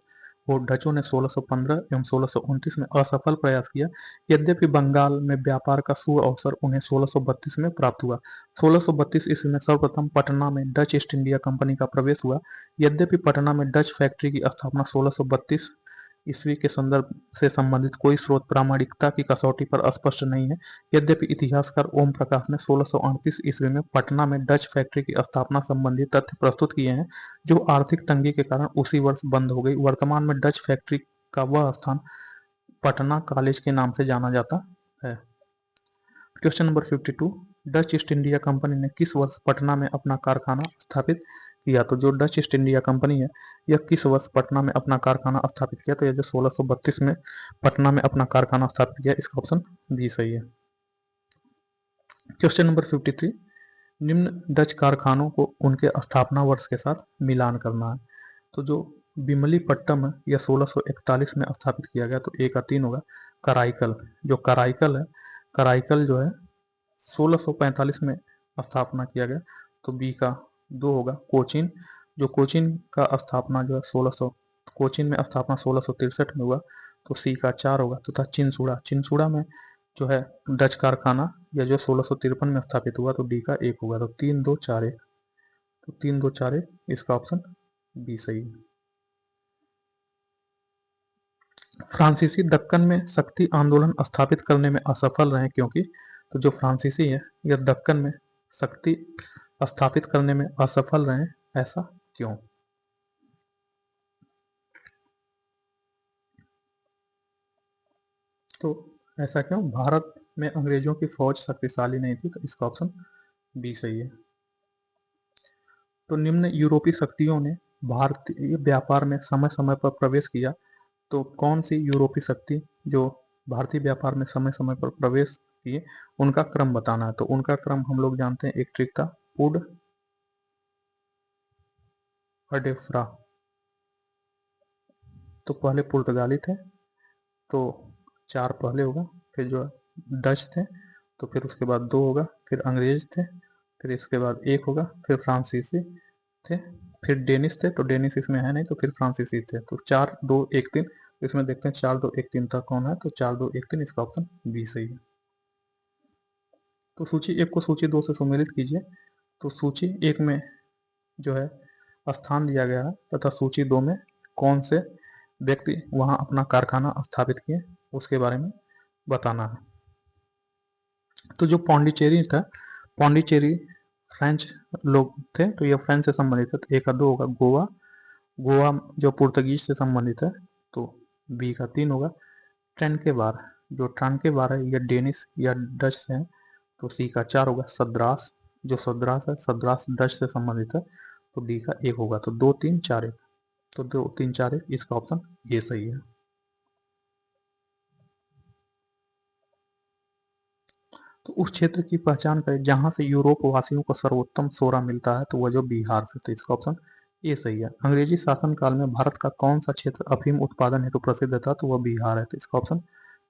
हो डचों ने 1615 एवं 1629 में असफल प्रयास किया। यद्यपि बंगाल में व्यापार का सुअवसर उन्हें 1632 में प्राप्त हुआ। 1632 ईस्वी में सर्वप्रथम पटना में डच ईस्ट इंडिया कंपनी का प्रवेश हुआ। यद्यपि पटना में डच फैक्ट्री की स्थापना 1632 ईस्वी के संदर्भ से संबंधित कोई स्रोत प्रामाणिकता की कसौटी पर स्पष्ट नहीं है। यद्यपि इतिहासकार ओम प्रकाश ने 1638 ईस्वी में पटना में डच फैक्ट्री की स्थापना संबंधी तथ्य प्रस्तुत किए हैं, जो आर्थिक तंगी के कारण उसी वर्ष बंद हो गई। वर्तमान में डच फैक्ट्री का वह स्थान पटना कॉलेज के नाम से जाना जाता है। Question number 52, Dutch east India company ने किस वर्ष पटना में अपना कारखाना स्थापित किया। तो जो डच ईस्ट इंडिया कंपनी है यह किस वर्ष पटना में अपना कारखाना स्थापित किया। तो यह जो 1632 में पटना में अपना कारखाना स्थापित किया। इसका ऑप्शन बी सही है। क्वेश्चन नंबर 53, निम्न डच कारखानों को उनके स्थापना वर्ष के साथ मिलान करना है। तो जो बिमलीपट्टम है यह 1641 में स्थापित किया गया। तो ए का 3 होगा। कराईकल जो कराईकल है, कराईकल जो है 1645 में स्थापना किया गया। तो बी का 2 होगा। कोचीन जो कोचीन का स्थापना जो है 1600 कोचीन में स्थापना 1663 में हुआ। तो सी का 4 होगा। तथा चिंसुड़ा चिंसुड़ा में जो है डच कारखाना या जो 1653 में स्थापित हुआ। तो डी का 1 होगा। तो 3 2 4 1। तो 3 2 4 1 इसका ऑप्शन बी सही है। फ्रांसीसी दक्कन में शक्ति आंदोलन स्थापित करने में असफल रहे क्योंकि। तो जो फ्रांसीसी है यह दक्कन में शक्ति स्थापित करने में असफल रहे, ऐसा क्यों। तो ऐसा क्यों, भारत में अंग्रेजों की फौज शक्तिशाली नहीं थी। तो इसका ऑप्शन बी सही है। तो निम्न यूरोपीय शक्तियों ने भारतीय व्यापार में समय समय पर प्रवेश किया। तो कौन सी यूरोपीय शक्ति जो भारतीय व्यापार में समय समय पर प्रवेश किए उनका क्रम बताना है। तो उनका क्रम हम लोग जानते हैं। एक ट्रिक था पुड अडेफ्रा। तो पहले पुर्तगाली थे, तो 4 पहले होगा। फिर जो डच थे तो फिर उसके बाद 2 होगा, फिर अंग्रेज थे, फिर इसके बाद 1 होगा, फिर फ्रांसीसी थे, फिर डेनिश थे, तो डेनिश इसमें है नहीं, तो फिर फ्रांसीसी थे। तो 4 2 1 3, इसमें देखते हैं 4 2 1 3 तक कौन है, तो 4 2 1 3, इसका ऑप्शन बी सही है। तो सूची 1 को सूची 2 से सम्मिलित कीजिए। तो सूची 1 में जो है स्थान दिया गया है तथा सूची 2 में कौन से व्यक्ति वहां अपना कारखाना स्थापित किए उसके बारे में बताना है। तो जो पौंडीचेरी था, पौंडीचेरी फ्रेंच लोग थे, तो यह फ्रेंच से संबंधित है, तो 1 का 2 होगा। गोवा, गोवा जो पुर्तगीज से संबंधित है, तो बी का 3 होगा। ट्रैंकेबार, जो ट्रांकेबार है यह डेनिश या डच से है, तो सी का 4 होगा। सद्रास, जो सद्रास है, सद्रास डच से संबंधित है, तो डी का 1 होगा। तो 2 3 4 1, तो 2 3 4 1, इसका ऑप्शन ये सही है। तो उस क्षेत्र की पहचान करें जहां से यूरोप वासियों को सर्वोत्तम सोरा मिलता है, तो वह जो बिहार से, तो इसका ऑप्शन ये सही है। अंग्रेजी शासन काल में भारत का कौन सा क्षेत्र अफीम उत्पादन हेतु प्रसिद्ध था, तो वह बिहार है, तो इसका ऑप्शन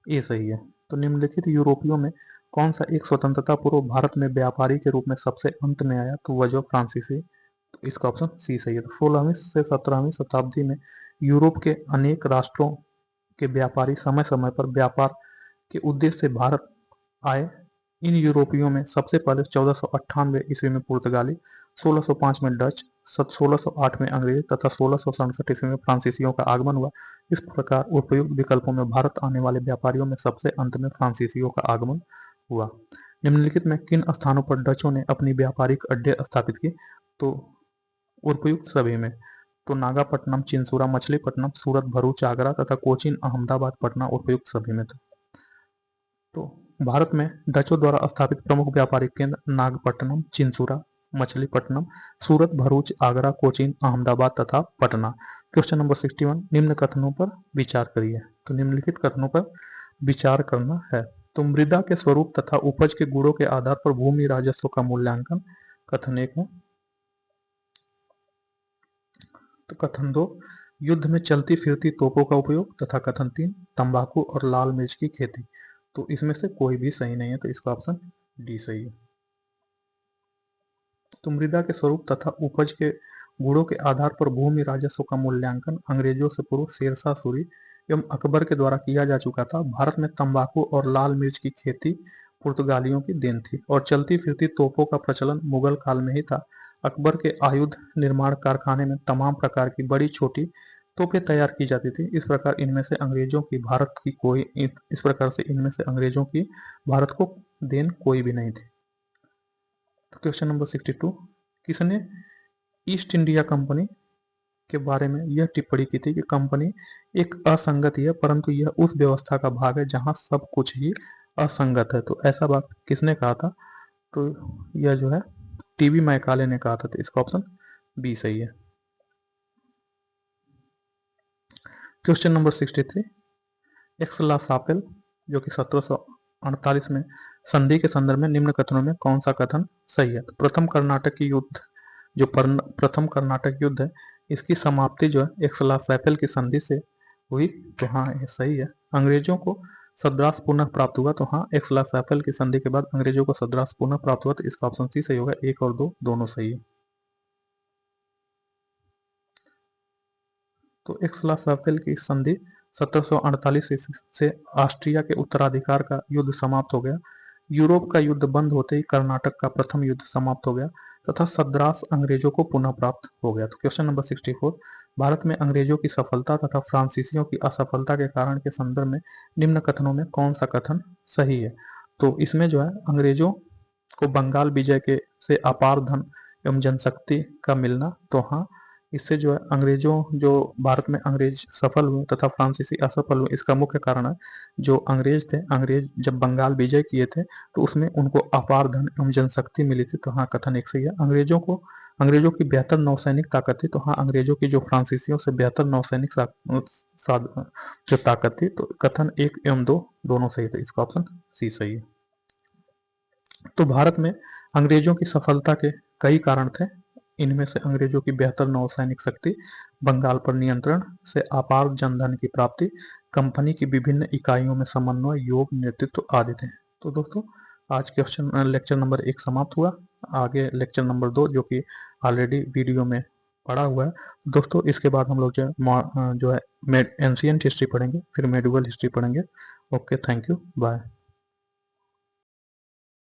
ये सही है। तो निम्नलिखित यूरोपियों में कौन सा एक स्वतंत्रता पूर्व भारत में व्यापारी के रूप में सबसे अंत में आया, तो वह जो फ्रांसीसी, तो इसका ऑप्शन सी सही है। तो 16वीं से 17वीं शताब्दी में यूरोप के अनेक राष्ट्रों के व्यापारी समय समय पर व्यापार के उद्देश्य से भारत आए। इन यूरोपियों में सबसे पहले 1498 ईस्वी में पुर्तगाली, 1605 में डच, 1608 में अंग्रेज तथा 1667 ईस्वी में फ्रांसीसियों का आगमन हुआ। इस प्रकार उपयुक्त विकल्पों में भारत आने वाले व्यापारियों में सबसे अंत में फ्रांसीसियों का आगमन हुआ। निम्नलिखित में किन स्थानों पर डचों ने अपनी व्यापारिक अड्डे स्थापित किए, तो उपयुक्त सभी में, तो नागापट्टनम, चिंसूरा, मछलीपट्टनम, सूरत, भरूच, आगरा तथा कोचीन, अहमदाबाद, पटना उपयुक्त सभी में था। तो भारत में डचों द्वारा स्थापित प्रमुख व्यापारिक केंद्र नागपट्टनम, चिंसूरा, मछलीपट्टनम, सूरत, भरूच, आगरा, कोचीन, अहमदाबाद तथा पटना। क्वेश्चन नंबर 61, निम्न कथनों पर विचार करिए। तो निम्नलिखित कथनों पर विचार करना है। तो मृदा के स्वरूप तथा उपज के गुणों के आधार पर भूमि राजस्व का मूल्यांकन, कथन 1 है। तो कथन 2, युद्ध में चलती फिरती तोपों का उपयोग, तथा कथन 3, तंबाकू और लाल मिर्च की खेती। तो इसमें से कोई भी सही नहीं है, तो इसका ऑप्शन डी सही है। तो मृदा के स्वरूप तथा उपज के गुणों के आधार पर भूमि राजस्व का मूल्यांकन अंग्रेजों से पूर्व शेरशाह सूरी एवं अकबर के द्वारा किया जा चुका था। भारत में तंबाकू और लाल मिर्च की खेती पुर्तगालियों की देन थी और चलती फिरती तोपों का प्रचलन मुगल काल में ही था। अकबर के आयुध निर्माण कारखाने में तमाम प्रकार की बड़ी छोटी तोपें तैयार की जाती थी। इस प्रकार इनमें से अंग्रेजों की भारत को देन कोई भी नहीं थी। तो क्वेश्चन नंबर 62, किसने ईस्ट इंडिया कंपनी के बारे में यह टिप्पणी की थी कि कंपनी एक असंगत है, परंतु यह उस व्यवस्था का भाग है जहां सब कुछ ही असंगत है। तो ऐसा बात किसने कहा था, तो यह जो है टीबी मैकाले ने कहा था, तो इसका ऑप्शन बी सही है। क्वेश्चन नंबर 63, एक्स ला सापेल जो कि 1748 में संधि के संदर्भ में निम्न कथनों में कौन सा कथन सही है। तो प्रथम कर्नाटक युद्ध, जो प्रथम कर्नाटक युद्ध है, इसकी समाप्ति जो है एक्स ला सैपेल की संधि से हुई, तो हाँ ये सही है। अंग्रेजों को सद्रास पुनः प्राप्त हुआ, तो हाँ एक्स ला सैपेल की संधि के बाद अंग्रेजों को सद्रास पुनः प्राप्त हुआ, तो इसका ऑप्शन सी सही होगा। 1 और 2 दोनों सही है। तो एक्स ला सैपेल की संधि 1748 से ऑस्ट्रिया के उत्तराधिकार का युद्ध समाप्त हो गया। यूरोप का युद्ध बंद होते ही कर्नाटक का प्रथम युद्ध समाप्त हो गया तथा सद्रास अंग्रेजों को पुनः प्राप्त हो गया। तो क्वेश्चन नंबर 64, भारत में अंग्रेजों की सफलता तथा फ्रांसीसियों की असफलता के कारण के संदर्भ में निम्न कथनों में कौन सा कथन सही है। तो इसमें जो है अंग्रेजों को बंगाल विजय के से अपार धन एवं जनशक्ति का मिलना, तो हाँ इससे जो है अंग्रेजों, जो भारत में अंग्रेज सफल हुए तथा फ्रांसीसी असफल हुए, इसका मुख्य कारण है जो अंग्रेज थे, अंग्रेज जब बंगाल विजय किए थे तो उसमें उनको अपार धन एवं जनशक्ति मिली थी। तो हाँ कथन 1 सही है। अंग्रेजों की बेहतर नौसैनिक ताकत थी, तो हाँ अंग्रेजों की जो फ्रांसीसियों से बेहतर नौसैनिक जो ताकत थी, तो कथन 1 एवं 2 दोनों सही थे, इसका ऑप्शन सी सही है। तो भारत में अंग्रेजों की सफलता के कई कारण थे। इनमें से अंग्रेजों की बेहतर नौसैनिक शक्ति, बंगाल पर नियंत्रण से अपार जनधन की प्राप्ति, कंपनी की विभिन्न इकाइयों में समन्वय, योग, नेतृत्व आदि थे। तो दोस्तों आज क्वेश्चन लेक्चर नंबर 1 समाप्त हुआ। आगे लेक्चर नंबर 2 जो कि ऑलरेडी वीडियो में पढ़ा हुआ है दोस्तों, इसके बाद हम लोग जो है एंशिएंट हिस्ट्री पढ़ेंगे, फिर मेडिवल हिस्ट्री पढ़ेंगे। Okay, thank you, bye.